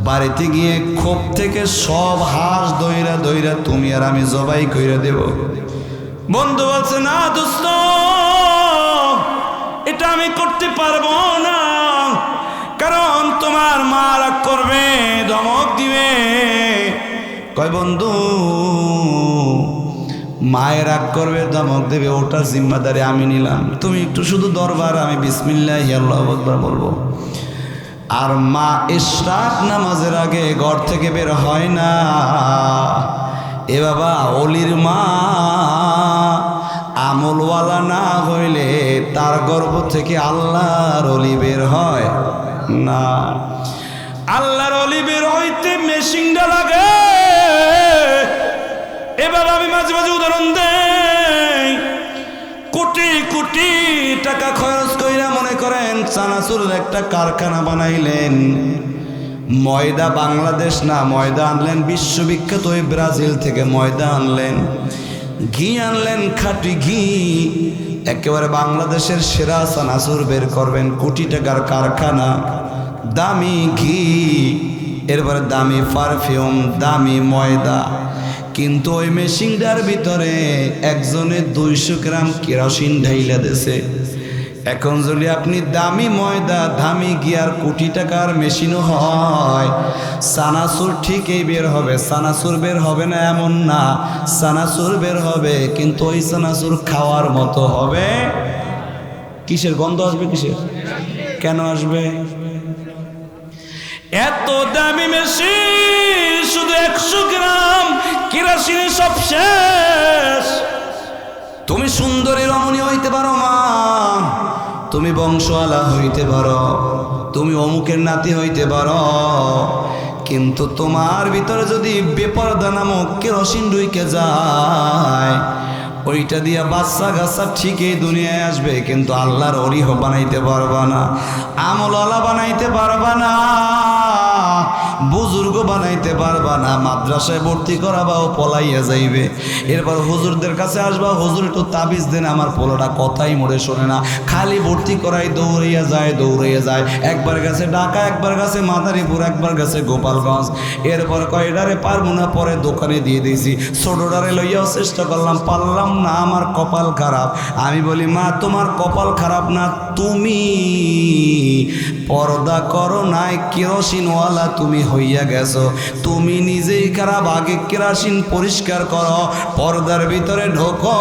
S1: বাড়িতে গিয়ে খোপ থেকে সব হাঁস দইরা দইরা তুমি আর আমি জবাই কইরা দেব। বন্ধু বলছে, না দোস্ত, এটা আমি করতে পারবো না, কারণ তোমার মা রাগ করবে, ধমক দিবে। কয় বন্ধু, মায়ের রাগ করবে, ধমক দেবে, ওটার জিম্মাদারি আমি নিলাম, তুমি একটু শুধু দরবার, আমি বিসমিল্লাহ আল্লাহু আকবার বলবো। আর মা ইশরাক নামাজের আগে ঘর থেকে বের হয় না। এ বাবা, অলির মা আমলওয়ালা না হইলে তার গর্ভ থেকে আল্লাহর অলি বের হয় না। আল্লাহর অলি বের হইতে মেশিনটা লাগে। এ বাবা, আমি মাঝে মাঝে উদাহরণ দেই, কোটি কোটি টাকা খরচ কইরা মনে করেন চানাচুরের একটা কারখানা বানাইলেন। ময়দা বাংলাদেশ না, ময়দা আনলেন বিশ্ববিখ্যাত ওই ব্রাজিল থেকে ময়দা আনলেন, ঘি আনলেন খাঁটি ঘি, একেবারে বাংলাদেশের সেরা চানাচুর বের করবেন, কোটি টাকার কারখানা, দামি ঘি, এরপরে দামি পারফিউম, দামি ময়দা। কিন্তু ওই মেশিনটার ভিতরে একজনে 200 গ্রাম কেরোসিন ঢাইলা দিয়েছে। এখন যদি আপনি দামি ময়দা, দামি গিয়ার, কোটি টাকার মেশিনও হয়, চানাচুর ঠিকই বের হবে। চানাচুর বের হবে না এমন না, চানাচুর বের হবে, কিন্তু ওই চানাচুর খাওয়ার মতো হবে। কিসের গন্ধ আসবে? কিসের? কেন আসবে? এত দামি মেশিন, শুধু 100 গ্রাম কেরোসিনে সব শেষ। তুমি সুন্দরী রমণী হইতে পারো মা, তুমি বংশওয়ালা হইতে পারো, তুমি অমুকের নাতি হইতে পারো, কিন্তু তোমার ভিতরে যদি বেপরদা নামক কেরোসিন ঢুকে যায়, ওইটা দিয়া বাচ্চা গাছা ঠিকই দুনিয়ায় আসবে, কিন্তু আল্লাহর অলি বানাইতে পারবা না, আমলওয়ালা বানাইতে পারবা না, বুজুর্গ বানাইতে পারবা না। মাদ্রাসায় ভর্তি করাবাও পলাইয়া যাইবে। এরপর হুজুরদের কাছে আসবা, হুজুর একটু তাবিজ দেন, আমার পোলাটা কথাই মোড়ে শোনে না, খালি ভর্তি করাই দৌড়াইয়া যায়, দৌড়াইয়া যায়। একবার গেছে ঢাকা, একবার গেছে মাদারীপুর, একবার গেছে গোপালগঞ্জ। এরপর কয়ডারে পারবো না, পরে দোকানে দিয়ে দিয়েছি। ছোটডারে লইয়াও চেষ্টা করলাম, পারলাম না, আমার কপাল খারাপ। আমি বলি, মা তোমার কপাল খারাপ না, তুমি পর্দা করো নাই, কেরোসিনওয়ালা তুমি হইয়া গেছো। তুমি নিজেই খারাপ, আগে কেরোসিন পরিষ্কার করো, পর্দার ভিতরে ঢোকো,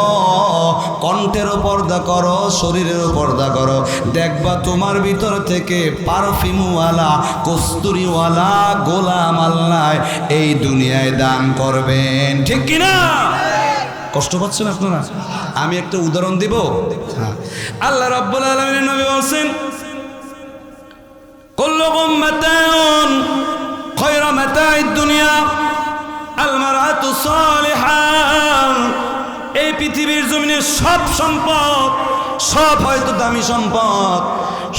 S1: কণ্ঠেরও পর্দা করো, শরীরেরও পর্দা করো। দেখবা তোমার ভিতর থেকে পারফিউমওয়ালা, কস্তুরিওয়ালা গোলাম আল্লাহ এই দুনিয়ায় দান করবেন। ঠিক কিনা? কষ্ট পাচ্ছেন আপনারা? আমি একটা উদাহরণ দিব। হ্যাঁ, আল্লাহ রাব্বুল আলামিনের নবী বলেন, কুল্লুকুম মাতাউন খায়রা মাতাইদ দুনিয়া আল মারআতু সালিহা। এই পৃথিবীর জমিনে সব সম্পদ, সব হয়তো দামি সম্পদ,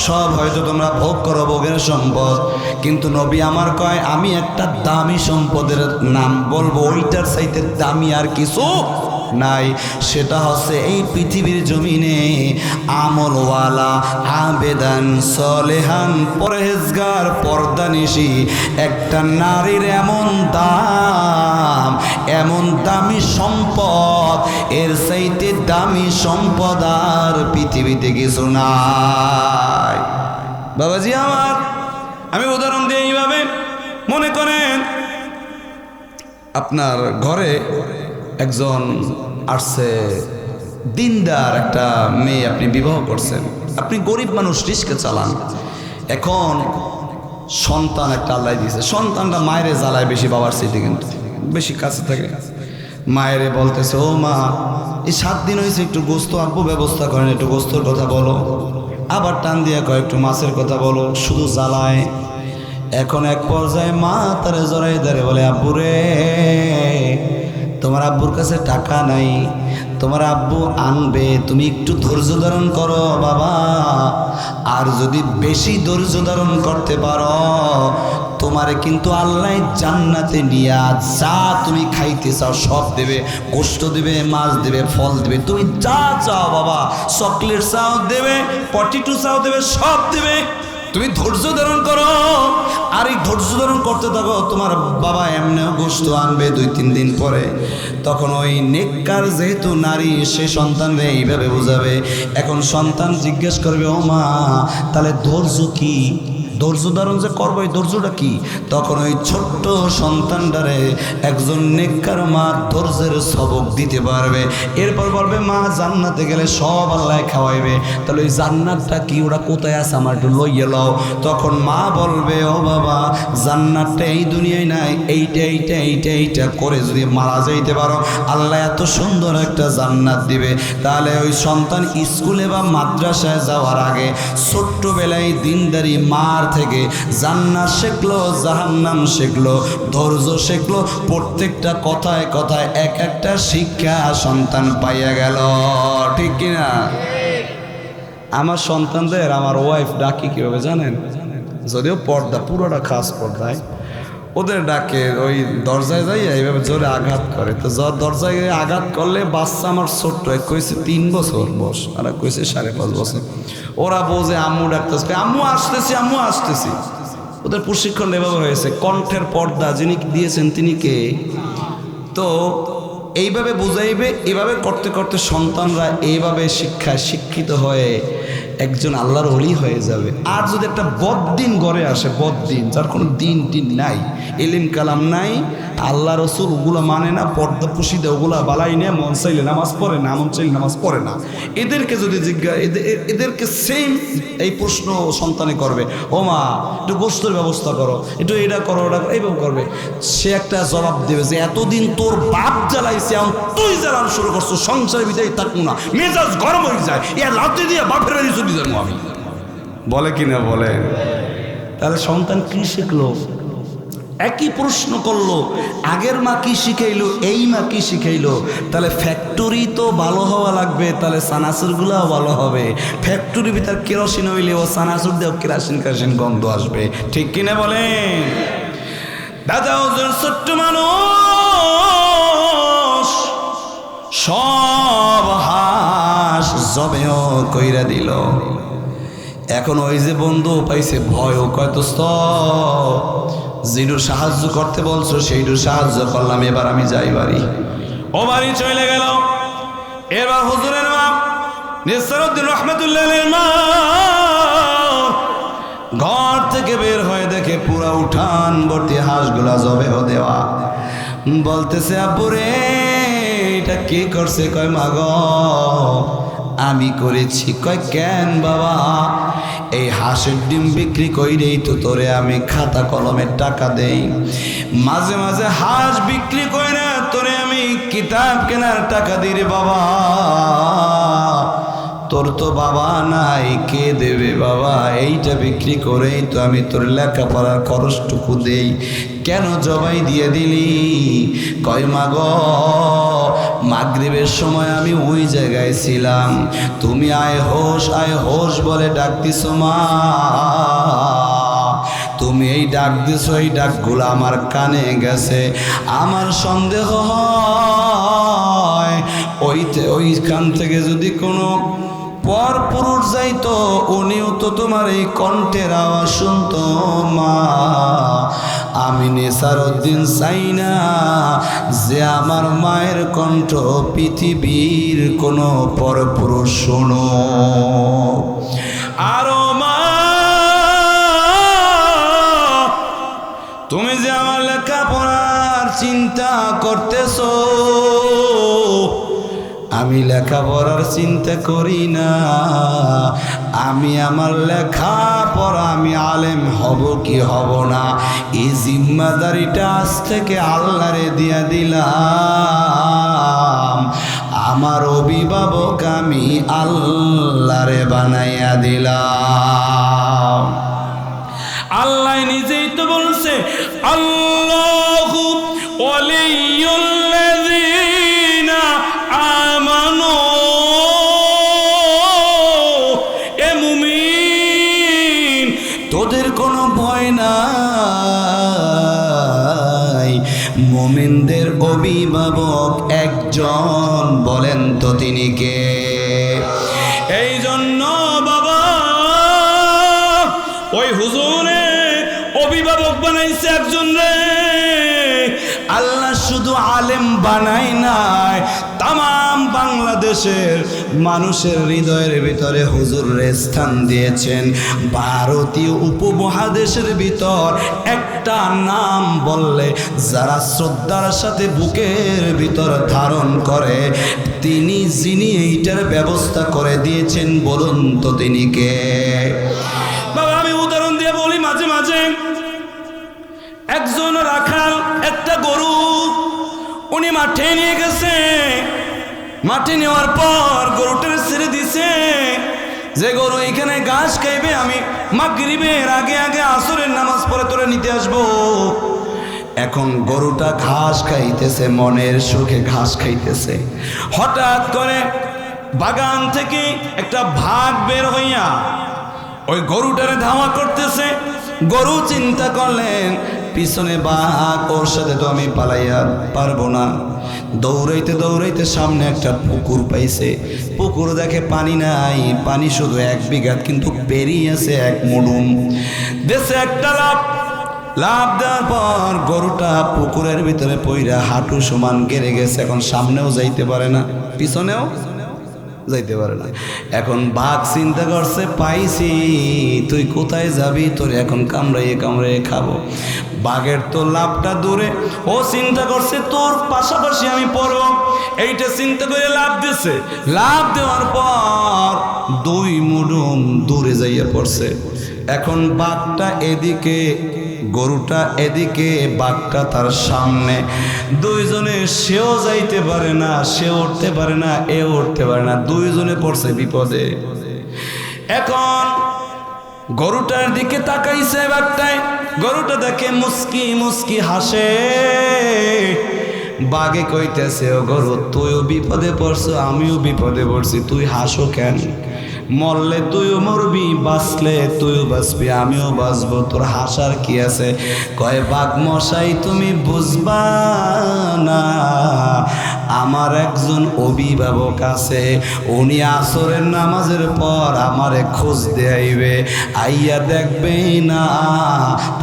S1: সব হয়তো তোমরা ভোগ করো, ভোগের সম্পদ, কিন্তু নবী আমার কয় আমি একটা দামি সম্পদের নাম বলবো, ওইটার চাইতে দামি আর কিছু নাই। সেটা হচ্ছে এই পৃথিবীর জমিনে আমলওয়ালা, আবেদান, সলেহান, পরহেজগার, পর্দানিশী একটা নারীর এমন দাম, এমন দামি সম্পদ, এর চাইতে দামি সম্পদ আর পৃথিবীতে কিছু নাই। বাবাজি আমার, আমি উদাহরণ দিই এইভাবে, মনে করেন আপনার ঘরে একজন আসছে, দিনদার একটা মেয়ে আপনি বিবাহ করছেন, আপনি গরিব মানুষ, রিস্কে চালান। এখন সন্তান একটা আল্লাহ দিয়েছে, সন্তানটা মায়েরে জ্বালায় বেশি, বাবার স্মৃতি কিন্তু বেশি কাছে থাকে। মায়েরে বলতেছে, ও মা, এই 7 দিন হয়েছে, একটু গোস্ত আব্বু ব্যবস্থা করেন, একটু গোস্তর কথা বলো। আবার টান দিয়ে কয় একটু মাছের কথা বলো, শুধু জ্বালায়। এখন এক পর্যায়ে মা তারে জড়াই ধরে বলে, আব্বু রে, তোমার আব্বুর কাছে টাকা নাই, তোমার আব্বু আনবে, তুমি একটু ধৈর্য ধারণ করো বাবা। আর যদি বেশি ধৈর্য ধারণ করতে পারো, তোমারে কিন্তু আল্লাহ জান্নাতে নিয়া যা তুমি খাইতে চাও সব দেবে, গোশত দেবে, মাছ দেবে, ফল দেবে, তুমি যা চাও বাবা, চকলেট চাও দেবে, পটেটো চাও দেবে, সব দেবে। তুমি ধৈর্য ধারণ করো, আর এই ধৈর্য ধারণ করতে থাকো, তোমার বাবা এমনিও গোশত আনবে 2-3 দিন পরে। তখন ওই নেককার যেহেতু নারী, সে সন্তানরে এইভাবে বুঝাবে। এখন সন্তান জিজ্ঞেস করবে, ও মা, তাহলে ধৈর্য কি? ধৈর্য ধারণ যে করবো, এই ধৈর্যটা কি? তখন ওই ছোট্ট সন্তানটারে একজন নেককার মা ধৈর্যের সবক দিতে পারবে। এরপর বলবে, মা, জান্নাতে গেলে সব আল্লাহ খাওয়াইবে, তাহলে ওই জান্নাতটা কি, ওরা কোথায় আছে, আমার একটু লইয়ে লও। তখন মা বলবে, ও বাবা, জান্নাতটা এই দুনিয়ায় নাই, এইটা এইটা এইটা এইটা করে যদি মারা যাইতে পারো, আল্লাহ এত সুন্দর একটা জান্নাত দিবে। তাহলে ওই সন্তান স্কুলে বা মাদ্রাসায় যাওয়ার আগে ছোট্টবেলায় দিনদারি মার থেকে জান্নাত শিখলো, জাহান্নাম শিখলো, ধৈর্য শিখলো। প্রত্যেকটা কথায় কথায় এক একটা শিক্ষা সন্তান পাইয়া গেল। ঠিক কিনা? আমার সন্তানদের আমার ওয়াইফ ডাকি কিভাবে জানেন? যদিও পর্দা, পুরোটা খাস পর্দায়, ওদের ডাকে ওই দরজায় যাইয়া এইভাবে জোরে আঘাত করে। তো দরজায় আঘাত করলে বাচ্চা আমার ছোট্ট, এক কইছে 3 বছর বয়স, আর এক কইছে 5.5 বছর। ওরা বোঝে আম্মু ডাকতেছে, আম্মু আসতেছি, আম্মু আসতেছি। ওদের প্রশিক্ষণ এভাবে হয়েছে। কণ্ঠের পর্দা যিনি দিয়েছেন তিনি কে? তো এইভাবে বুঝাইবে, এইভাবে করতে করতে সন্তানরা এইভাবে শিক্ষায় শিক্ষিত হয়ে একজন আল্লাহর ওলি হয়ে যাবে। আর যদি একটা বদ্দিন ঘরে আসে, বদ্দিন, যার কোনো দিন টিন নাই, এলিম কালাম নাই, আল্লাহ রসুল ওগুলো মানে না, পর্দা পুশিদা ওগুলা বালাই নিয়ে মন চাইলে নামাজ পড়ে না, মন চাইলে নামাজ পড়ে না, এদেরকে যদি এদেরকে সেম এই প্রশ্ন সন্তানে করবে, ও মা, একটু গোশতের ব্যবস্থা করো, একটু এটা করো, ওটা করো, এইভাবে করবে। সে একটা জবাব দেবে যে এতদিন তোর বাপ জ্বালাইছে, এখন তুই জ্বালানো শুরু করছো, সংসারের ভিতরেই থাকবো না, মেজাজ গরম হয়ে যায়, এ লাথি দিয়ে বাপের বাড়ি চলে যাবো আমি। বলে কিনা বলে? তাহলে সন্তান কি শিখলো? একই প্রশ্ন করলো, আগের মা কি শিখাইলো, এই মা কি শিখাইলো? তাহলে ফ্যাক্টরি তো ভালো হওয়া লাগবে, তাহলে সানাসুরগুলাও ভালো হবে। ফ্যাক্টরির ভিতর কেরোসিন হইলে ও সানাসুর দিয়েও কেরোসিন গন্ধ আসবে। ঠিক কিনা বলেন? দাদা হুজুর ছোট্ট মানুষ, সব হাঁস জবেও কইরা দিল। এখন ওই যে বন্ধু পাইছে, ভয়ও কয়তস্ত, যেটু সাহায্য করতে বলছো সেইটু সাহায্য করলাম, এবার আমি যাই বাড়ি। ও বাড়ি চলে গেল। এবার হুজুরের মা নিসারউদ্দিন রহমাতুল্লাহ আলাইহির মা ঘর উঠান ভর্তি হাঁসগুলা জবেহ দেওয়া। বলতেছে আব্বু রে এটা কে করছে? কয় মা গো আমি করেছি। কয় কেন বাবা? এই হাঁসের ডিম বিক্রি কইরেই তো তোরে আমি খাতা কলমের টাকা দেই, মাঝে মাঝে হাঁস বিক্রি কইরা তোরে আমি কিতাব কেনার টাকা দিই রে বাবা। তোর তো বাবা নাই, কে দেবে বাবা? এইটা বিক্রি করেই তো আমি তোর লেখাপড়ার খরচটুকু দেই, কেন জবাই দিয়ে দিলি? কয় মা গো মাগরিবের সময় আমি ওই জায়গায় ছিলাম, তুমি আয় হোস বলে ডাক দিছো মা, তুমি এই ডাক দিছো, এই ডাকগুলো আমার কানে গেছে। আমার সন্দেহ হয় ওইখান থেকে যদি কোনো পর পুরুষ যাইতো উনিও তো তোমার এই কণ্ঠের আওয়াজ শুনতো মা। আমি নেসারউদ্দিন চাই না যে আমার মায়ের কণ্ঠ পৃথিবীর কোনো পর পুরুষ শোনো। আরো মা তুমি যে আমার লেখাপড়ার চিন্তা করতেছো, আমি লেখাপড়ার চিন্তা করি না, আমি আমার লেখাপড়া আমি আলেম হব কি হব না এই জিম্মাদারিটা আজ থেকে আল্লাহরে দিয়া দিলাম। আমার অভিভাবক আমি আল্লাহরে বানাইয়া দিলাম। আল্লাহ নিজেই তো বলছে আল্লাহু ওয়ালিয়ুল্লাযীনা আমানু, এ মুমিন তোদের কোনো ভয় নাই, মুমিনদের অভিভাবক একজন, বলেন তো তিনি কে? এই জন্য বাবা ওই হুজুরে অভিভাবক বানাইছে একজন রে। আল্লাহ শুধু আলেম বানাই নাই, তামাম বাংলাদেশের মানুষের হৃদয়ের ভিতরে হুজুরের স্থান দিয়েছেন। ভারতীয় উপমহাদেশের ভিতর একটা নাম বললে যারা শ্রদ্ধার সাথে বুকের ভিতর ধারণ করে, তিনি যিনি এইটার ব্যবস্থা করে দিয়েছেন বলুন তো তিনি কে? বাবা আমি উদাহরণ দিয়ে বলি, মাঝে মাঝে একজন রাখাল একটা গরু উনি মাঠে নিয়ে গেছে, মাঠে নেওয়ার পর গরুটার ছেড়ে দিছে যে গরু এখানে ঘাস খাইবে, আমি মাগরিবের আগে আগে আসরের নামাজ পড়ে তোরে নিতে আসবো। এখন গরুটা ঘাস খাইতেছে, মনের সুখে ঘাস খাইতেছে। হঠাৎ করে বাগান থেকে একটা ভাগ বের হইয়া ওই গরুটারে ধাওয়া করতেছে। গরু চিন্তা করলেন পিছনে বাঘ, ওর সাথে তো আমি পালাইয়া পারবো না। দৌড়াইতে দৌড়াইতে সামনে একটা পুকুর পাইছে, পুকুর দেখে পানি নাই, পানি শুধু 1 বিঘা, কিন্তু পেরিয়ে আছে 1 মুডুম। দেশে একটা লাভ দেওয়ার পর গরুটা পুকুরের ভিতরে পইরা হাঁটু সমান গেড়ে গেছে। এখন সামনেও যাইতে পারে না, পিছনেও যাইতে পারে না। এখন বাঘ চিন্তা করছে পাইছি, তুই কোথায় যাবি, তোর এখন কামড়াইয়ে কামড়াইয়ে খাবো। বাঘের তো লাভটা দূরে, ও চিন্তা করছে তোর পাশাপাশি আমি পড়ব, এইটা চিন্তা করে লাভ দিছে। লাভ দেওয়ার পর 2 মুডুম দূরে যাইয়া পড়ছে। এখন বাঘটা এদিকে, গরুটা এদিকে, বাঘটা তার সামনে। দুইজনে, সেও যাইতে পারে না, সে উঠতে পারে না, এ উঠতে পারে না, দুইজনে পড়ছে বিপদে। এখন গরুটার দিকে তাকাইছে বাঘটায়, গরুটা দেখে মুস্কি মুস্কি হাসে। বাঘে কইতেছে ও গরু তুইও বিপদে পড়ছো, আমিও বিপদে পড়ছি, তুই হাসো কেন? মরলে তুইও মরবি, বাঁচলে তুইও বাঁচবি, আমিও বাঁচবো, তোর হাসার কি আছে? কয় বাঘ মশাই তুমি বুঝবা না, আমার একজন অভিভাবক আছে, উনি আসরের নামাজের পর আমারে খোঁজ দেয়াইবে, আইয়া দেখবে না,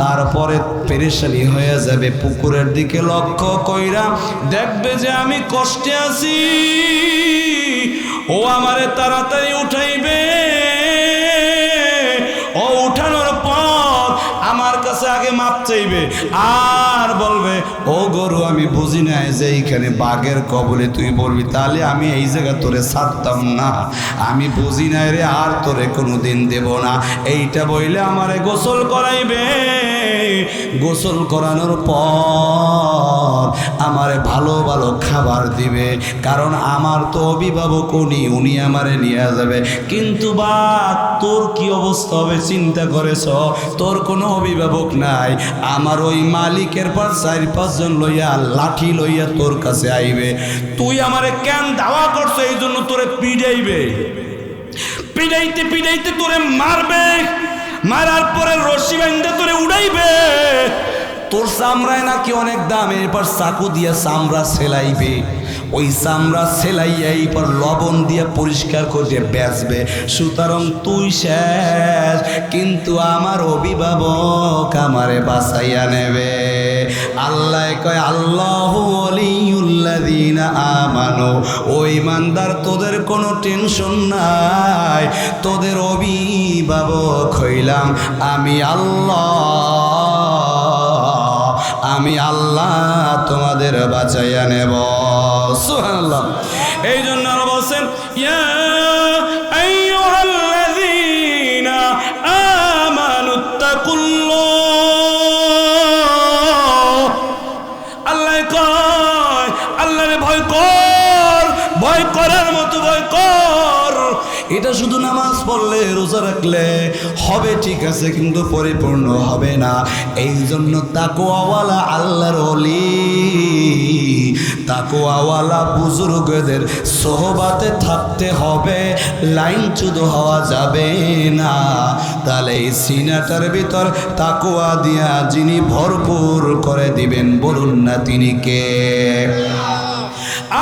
S1: তারপরে পেরেশানি হয়ে যাবে। পুকুরের দিকে লক্ষ্য কইরা দেখবে যে আমি কষ্টে আছি, ও আমারে তাড়াতাড়ি উঠাইবে। ও উঠানোর পর আমার কাছে আগে মাপ চাইবে। আর বলবে ও গরু আমি বুঝি নাই যে এইখানে বাঘের কবলে তুই বলবি, তাহলে আমি এই জায়গা তোরে ছাড়তাম না, আমি বুঝি নাই রে, আর তোরে কোনোদিন দেব না। এইটা বইলে আমারে গোসল করাইবে, গোসল করানোর পর আমারে ভালো ভালো খাবার দিবে, কারণ আমার তো অভিভাবক উনি আমারে নিয়ে যাবে। কিন্তু বা তোর কি অবস্থা হবে চিন্তা করেছ? তোর কোনো অভিভাবক নাই, আমার ওই মালিকের পর 4-5 জন লইয়া লাঠি লইয়া তোর কাছে আইবে, তুই আমারে কেন দাওয়া করছো এই জন্য তোরে পিড়াইবে, পিড়াইতে পিড়াইতে তোরে মারবে, মারার পরে রশি বাঁধে তোরে উড়াইবে, তোর চামড়ায় নাকি অনেক দাম, এরপর চাকু দিয়া চামড়া সেলাইবে, ওই চামড়া সেলাইয়া এরপর লবণ দিয়া পরিষ্কার করে বেচবে। সুতরাং তুই শেষ, কিন্তু আমার অভিভাবক আমারে বাঁচাইয়া নেবে। আল্লাহ কয় আল্লাহু ওয়ালিউল্লাযিনা আমানু, ও ঈমানদার তোদের কোনো টেনশন নাই, তোদের অভিভাবক হইলাম আমি আল্লাহ, আমি আল্লাহ তোমাদের বাঁচাইয়া নেব। সুবহানাল্লাহ। এই জন্য আল্লাহ বলেন ইয়া আইয়ুহাল্লাযীনা আমানুত্তাকুল্লাহ, আল্লাহ কয় আল্লাহরে ভয় কর, ভয় করার মতো ভয় কর। এটা শুধু নামাজ পড়লে রোজা রাখলে হবে ঠিক আছে, কিন্তু পরিপূর্ণ হবে না। এই জন্য তাকওয়াওয়ালা আল্লাহর ওলি, তাকওয়াওয়ালা বুজুর্গদের সোহবাতে থাকতে হবে, লাইনচ্যুত হওয়া যাবে না। তাহলে এই সিনাটার ভিতর তাকওয়া দিয়া যিনি ভরপুর করে দিবেন, বলুন না তিনি কে?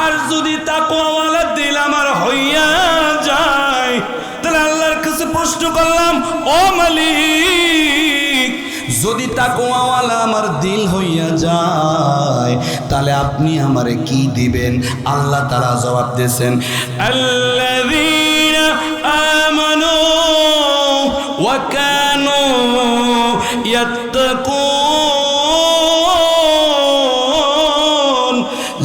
S1: আর যদি তাকওয়াওয়ালা দিল আমার হইয়া যায়, তাহলে আল্লাহর কাছে প্রশ্ন করলাম ও মালিক, যদি তাকওয়াওয়ালা আমার দিল হইয়া যায় তাহলে আপনি আমারে কি দিবেন? আল্লাহ তাআলা জবাব দিয়েছেন আল্লাযীনা আমানু ওয়া কানু ইয়াত্তাকুন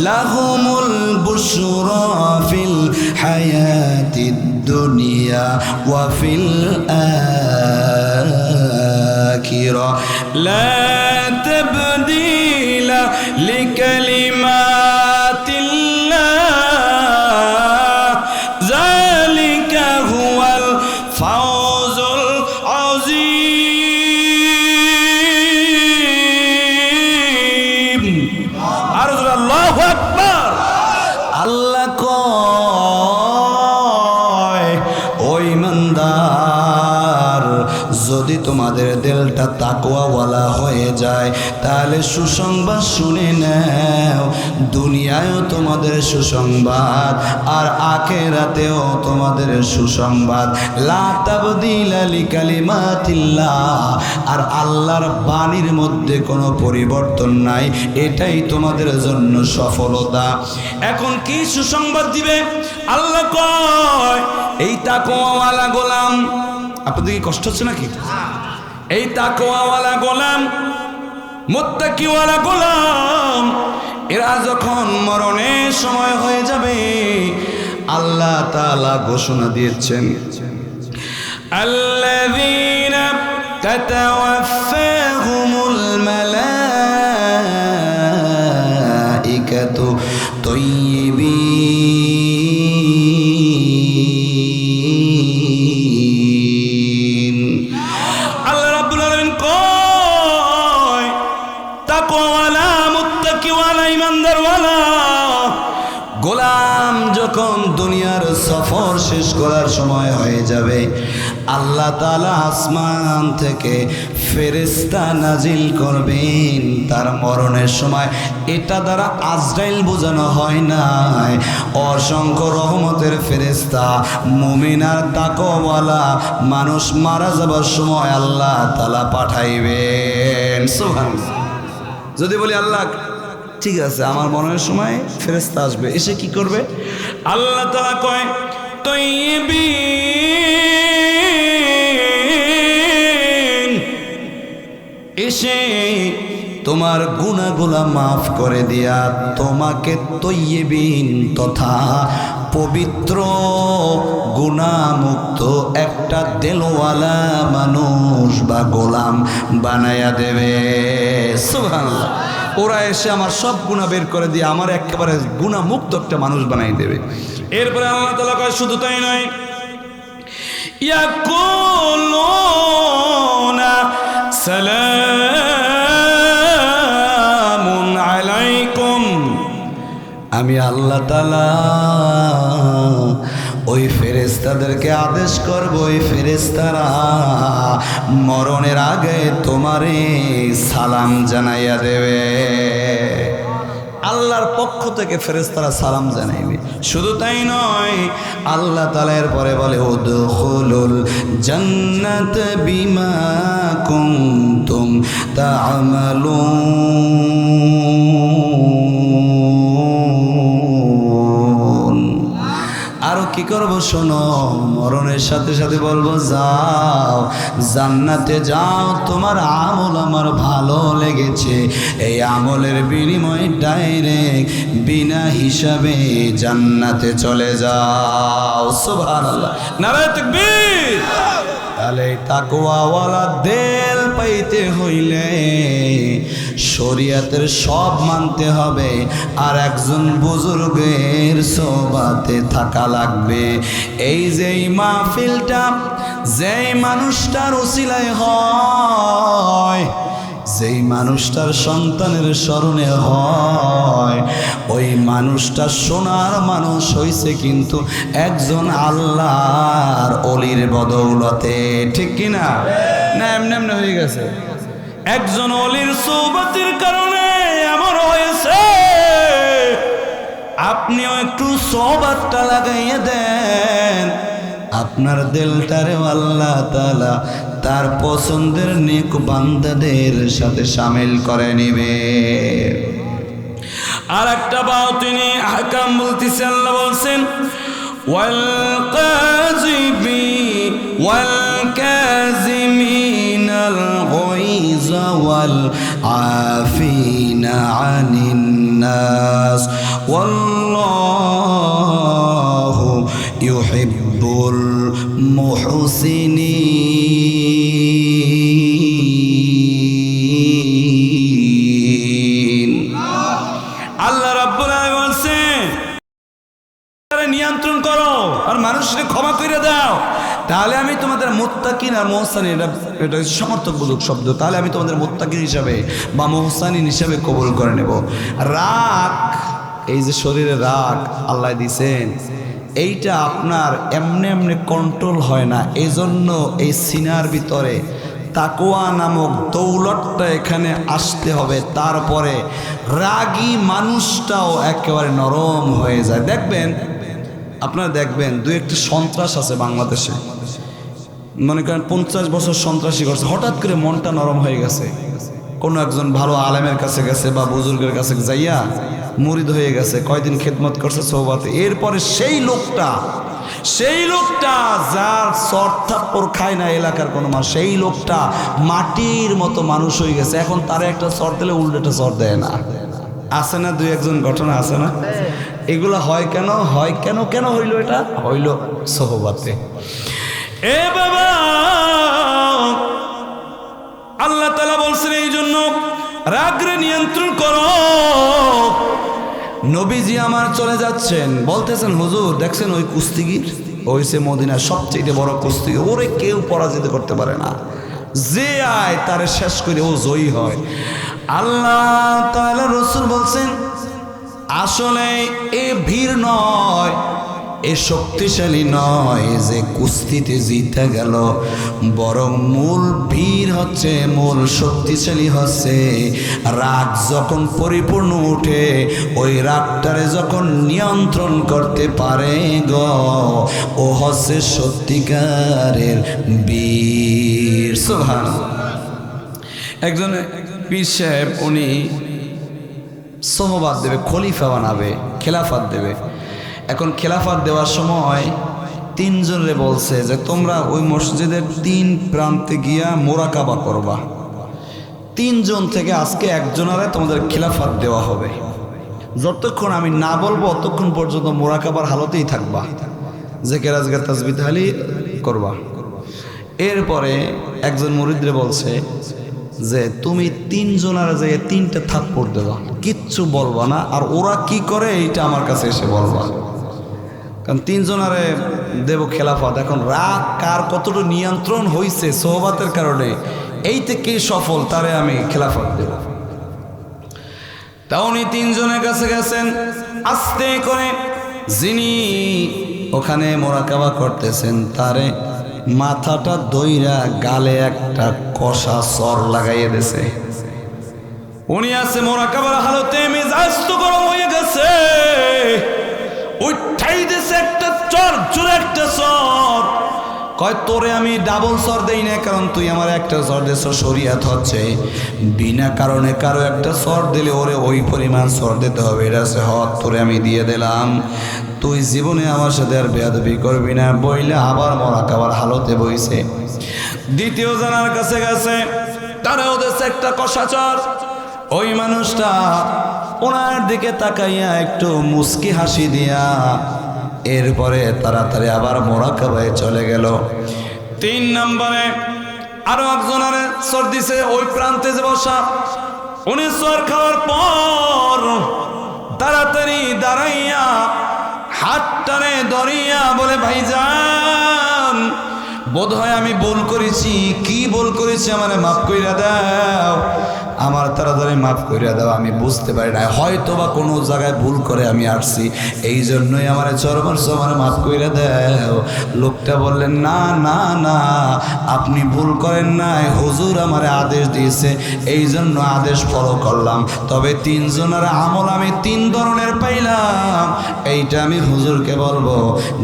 S1: লাহুমুল বুশরা ফিল হায়াতিদ দুনিয়া ওয়া ফিল আখিরা লা তাবদীলা লিকালিমাতিল্লাহ যালিকা হুয়াল ফাওজুল আযীম। আর আল্লাহু আকবার। আল্লাহ কয় ও ঈমানদার, যদি তোমাদের দিলটা তাকওয়াওয়ালা হয়ে যায় তাহলে সুসংবাদ শুনে নাও, দুনিয়ায়ও তোমাদের সুসংবাদ আর আখিরাতেও তোমাদের সুসংবাদ। লা তাবদীলা লিকালিমাতিল্লাহ, আর আল্লাহর বাণীর মধ্যে কোনো পরিবর্তন নাই, এটাই তোমাদের জন্য সফলতা। এখন কি সুসংবাদ দিবে? আল্লাহ কয় এই তাকওয়াওয়ালা গোলাম, আপনাদের কি কষ্ট হচ্ছে নাকি? এই তাকওয়াওয়ালা গোলাম, মুত্তাকিওয়ালা গোলাম, এরা যখন মরণের সময় হয়ে যাবে, আল্লাহ তাআলা ঘোষণা দিয়েছেন আল্লাযীনা তাতাওয়াফাহুমুল মালাইকাতু তাইয়্যিবিন। আল্লাহ রাব্বুল আলামিন কয় তাকওয়াওয়ালা, মুত্তাকিওয়ালা, ঈমানদারওয়ালা গোলাম যখন দুনিয়ার সফর শেষ করার সময় হয়ে যাবে, আল্লাহ তাআলা আসমান থেকে ফেরেশতা নাজিল করবেন তার মরণের সময়। এটা দ্বারা আজরাইল বোঝানো হয় নাই, অসংখ্য রহমতের ফেরেশতা মুমিন আর তাকওয়াওয়ালা মানুষ মারা যাবার সময় আল্লাহ তাআলা পাঠাইবেন। সুবহানাল্লাহ। যদি বলি আল্লাহ ঠিক আছে আমার মরণের সময় ফেরেশতা আসবে, এসে কি করবে? আল্লাহ তাআলা কয় তাইয়্যিবিন, এসে তোমার গুনাহগুলা মাফ করে দিয়া তোমাকে তৈয়বিন তথা পবিত্র গুনাহমুক্ত একটা দেলওয়ালা মানুষ বা গোলাম বানায়া দেবে। সুবহানাল্লাহ। ওরা এসে আমার সব গুনাহ বের করে দিয়ে আমার একেবারে গুনাহমুক্ত একটা মানুষ বানাই দেবে। এরপরে আল্লাহ তাআলা কয় শুধু তাই নয়, ইয়াকুলুনা সালামুন আলাইকুম, আমি আল্লাহ তাআলা ওই ফেরেশতাদেরকে আদেশ করব, ওই ফেরেশতারা মরণের আগে তোমারে সালাম জানাইয়া দেবে। আল্লাহর পক্ষ থেকে ফেরেশতারা সালাম জানাইবে। শুধু তাই নয়, আল্লাহ তাআলা এরপরে বলে উদখুলুল জান্নাত বিমা কুনতুম তা'মালুন। আরো কি করব শোনো, মরণের সাথে সাথে বলবো যাও জান্নাতে যাও, তোমার আমল আমার ভালো লেগেছে, এই আমলের বিনিময়ে ডাইরেক্ট বিনা হিসাবে জান্নাতে চলে যাও। সুবহানাল্লাহ, নারায়ে তাকবীর। তাহলে তাকওয়াওয়ালা দেল পাইতে হইলে শরীয়তের সব মানতে হবে, আর একজন বুজুর্গের সোহবতে থাকা লাগবে। এই যে মাহফিলটা যেই মানুষটার উসিলায় হয়, যেই মানুষটার সন্তানের স্মরণে হয়, ওই মানুষটা সোনার মানুষ হইছে কিন্তু একজন আল্লাহর অলির বদৌলতে। ঠিক কিনা? না এমনি এমনি হয়ে গেছে? একজন অলির সোহবতের কারণে এমন হয়েছে। আপনিও একটু সোহবতটা লাগাইয়া দেন, আপনার দিলটারে আল্লাহ তাআলা তার পছন্দের নেক বান্দাদের সাথে শামিল করে নিবে। আর একটা বাও তিনি আহকাম বলতেছে, আল্লাহ বলছেন ওয়াল কাযিমিনাল গায়যা ওয়াল আফিনা আনিন নাস ওয়াল্লাহু ইউহিব্বুল মুহসিনিন। আল্লাহ রাব্বুল আলামিন বলছেন নিয়ন্ত্রণ করো আর মানুষকে ক্ষমা করে দাও, তাহলে আমি তোমাদের মুত্তাকিন আর মুহসিনিন, এটা সমর্থকবোধক শব্দ, তাহলে আমি তোমাদের মুত্তাকিন হিসাবে বা মুহসিনিন হিসাবে কবুল করে নেব। রাগ, এই যে শরীরে রাগ আল্লাহ দিয়েছেন, এইটা আপনার এমনি এমনি কন্ট্রোল হয় না। এই জন্য এই সিনার ভিতরে তাকওয়া নামক দৌলতটা এখানে আসতে হবে, তারপরে রাগী মানুষটাও একেবারে নরম হয়ে যায়। দেখবেন, আপনারা দেখবেন দুই একটি সন্ত্রাস আছে বাংলাদেশে, মনে করেন 50 বছর সন্ত্রাসী করছে, হঠাৎ করে মনটা নরম হয়ে গেছে, কোনো একজন ভালো আলেমের কাছে গেছে বা বুজুর্গের কাছে যাইয়া মুরিদ হয়ে গেছে, কয়দিন খেদমত করছে সোহবতে, এরপরে সেই লোকটা যার চর থাপ্পড় খায় না এলাকার কোনো মানুষ, সেই লোকটা মাটির মতো মানুষ হয়ে গেছে। এখন তারা একটা চর দিলে উল্টোটা চর দেয় না। আছে না দুই একজন ঘটনা আছে না? এগুলো হয় কেন? কেন হইল? এটা হইল সোহবতে। এ বাবা, আল্লাহ তাআলা বলছেন এই জন্য রাগরে নিয়ন্ত্রণ করো। নবীজি আমার চলে যাচ্ছেন, বলতেছেন হুজুর দেখছেন ওই কুস্তিগির, ওই সে মদিনার সবচেয়ে বড় কুস্তিগির, ওরে কেউ পরাজিত করতে পারে না, যে আয় তারে শেষ করে ও জয়ী হয়। আল্লাহ তাআলা রাসূল বলছেন আসলে এ ভিড় নয়, এ শক্তিশালী নয় যে কুস্তিতে জিতে গেল, বরং মূল ভিড় হচ্ছে, মূল শক্তিশালী হচ্ছে রাগ যখন পরিপূর্ণ উঠে, ওই রাগটারে যখন নিয়ন্ত্রণ করতে পারে গো, ও হচ্ছে সত্যিকারের বীর। সুবহানাল্লাহ। একজন পীর সাহেব, উনি সোহবত দেবে, খলিফা বানাবে, খেলাফত দেবে। এখন খেলাফত দেওয়ার সময় তিনজনে বলছে যে তোমরা ওই মসজিদের 3 প্রান্তে গিয়া মোরাকাবা করবা। তিনজন থেকে আজকে একজনারে তোমাদের খিলাফত দেওয়া হবে। যতক্ষণ আমি না বলবো ততক্ষণ পর্যন্ত মোরাকাবার হালতেই থাকবা, জিকির আজকার তাসবিহ তাহলিল করবা। এরপরে একজন মুরিদরে বলছে যে তুমি তিনজনের যে তিনটা থাপ্পড় দেবা, কিচ্ছু বলবা না, আর ওরা কি করে এইটা আমার কাছে এসে বলবা। কারণ তিনজনারে দেব খেলাফত। এখন রাগ কার কতটুকু নিয়ন্ত্রণ হয়েছে সোহবাতের কারণে, এই থেকেই সফল তারে আমি খেলাফত দেব। তা উনি তিনজনের কাছে গেছেন, আস্তে করে যিনি ওখানে মোরাকাবা করতেছেন তারে মাথাটা দইরা গালে একটা কষা সর লাগাইয়ে দিয়েছে। উনি আছে মোরাকাবার হালতে, মেজাজ তো গরম হয়ে গেছে, উঠাই দিয়েছে একটা চর, জোরে একটা সর। কয় তোরে আমি ডাবল সর দেই না, কারণ তুই আমার একটা সর দিয়েছ, শরীয়ত হচ্ছে বিনা কারণে কারো একটা সর দিলে ওরে ওই পরিমাণ সর দিতে হবে, এটা সে হক, তোরে আমি দিয়ে দিলাম, তুই জীবনে আমার সাথে আর বেয়াদবি করবি না বইলে আবার মোরাকাবার হালতে বইছে। দ্বিতীয় জনের কাছে গেছে, তারাও দেশে একটা কষা চর। ওই মানুষটা ওনার দিকে তাকাইয়া একটু মুস্কি হাসি দিয়া এরপরে তাড়াতাড়ি আবার মোরাকাবায় চলে গেল। 3 নম্বরে আরো একজনের সর দিছে, ওই প্রান্তে যে বসা। উনি সর খাওয়ার পর তাড়াতাড়ি দাঁড়াইয়া হাত টানে ধরিয়া বলে, ভাইজান বোধ হয় আমি ভুল করেছি। কি ভুল করেছি আমারে মাফ কইরা দাও, আমার তাড়াতাড়ি মাফ কইরা দাও, আমি বুঝতে পারি না, হয়তো বা কোনো জায়গায় ভুল করে আমি আসছি, এই জন্যই আমার চরমার্স, আমার মাফ কইরা দাও। লোকটা বললেন, না না না, আপনি ভুল করেন নাই, হুজুর আমারে আদেশ দিয়েছে, এই জন্য আদেশ ফলো করলাম। তবে তিনজনের আমল আমি 3 ধরনের পাইলাম, এইটা আমি হুজুরকে বলবো।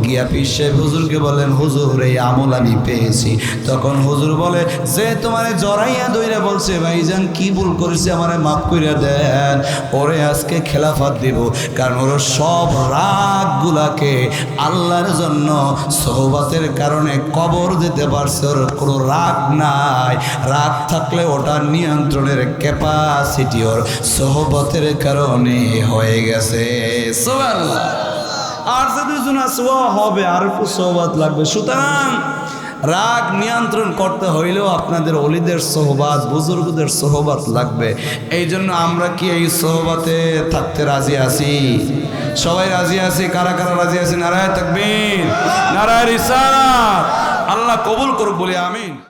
S1: গিয়া পীর সাহেব হুজুরকে বললেন, হুজুর এই আমল আমি পেয়েছি। তখন হুজুর বলে, যে তোমারে জড়াইয়া দইরা বলছে, ভাইজান কি ভুল করেছে আমারে মাফ কইরা দেন, ওরে আজকে খেলাফত দিব, কারণ ওর সব রাগ গুলাকে আল্লাহর জন্য সোহবতের কারণে কবর দিতে পারছে, ওর কোনো রাগ নাই। রাগ থাকলে ওটা নিয়ন্ত্রণের ক্যাপাসিটি ওর সোহবতের কারণে হয়ে গেছে। সুবহানাল্লাহ। আর যদি জুনা সোয়া হবে আর একটু সোহবত লাগবে। সুতরাং রাগ নিয়ন্ত্রণ করতে হইলেও আপনাদের ওলিদের সোহবাত, বুজুর্গদের সোহবাত লাগবে। এই জন্য আমরা কি এই সোহবাতে থাকতে রাজি আছি? সবাই রাজি আছি? কারা কারা রাজি আছি? নারায়ে তাকবীর, নারায়ে রিসালাত। আল্লাহ কবুল করুক বলি আমিন।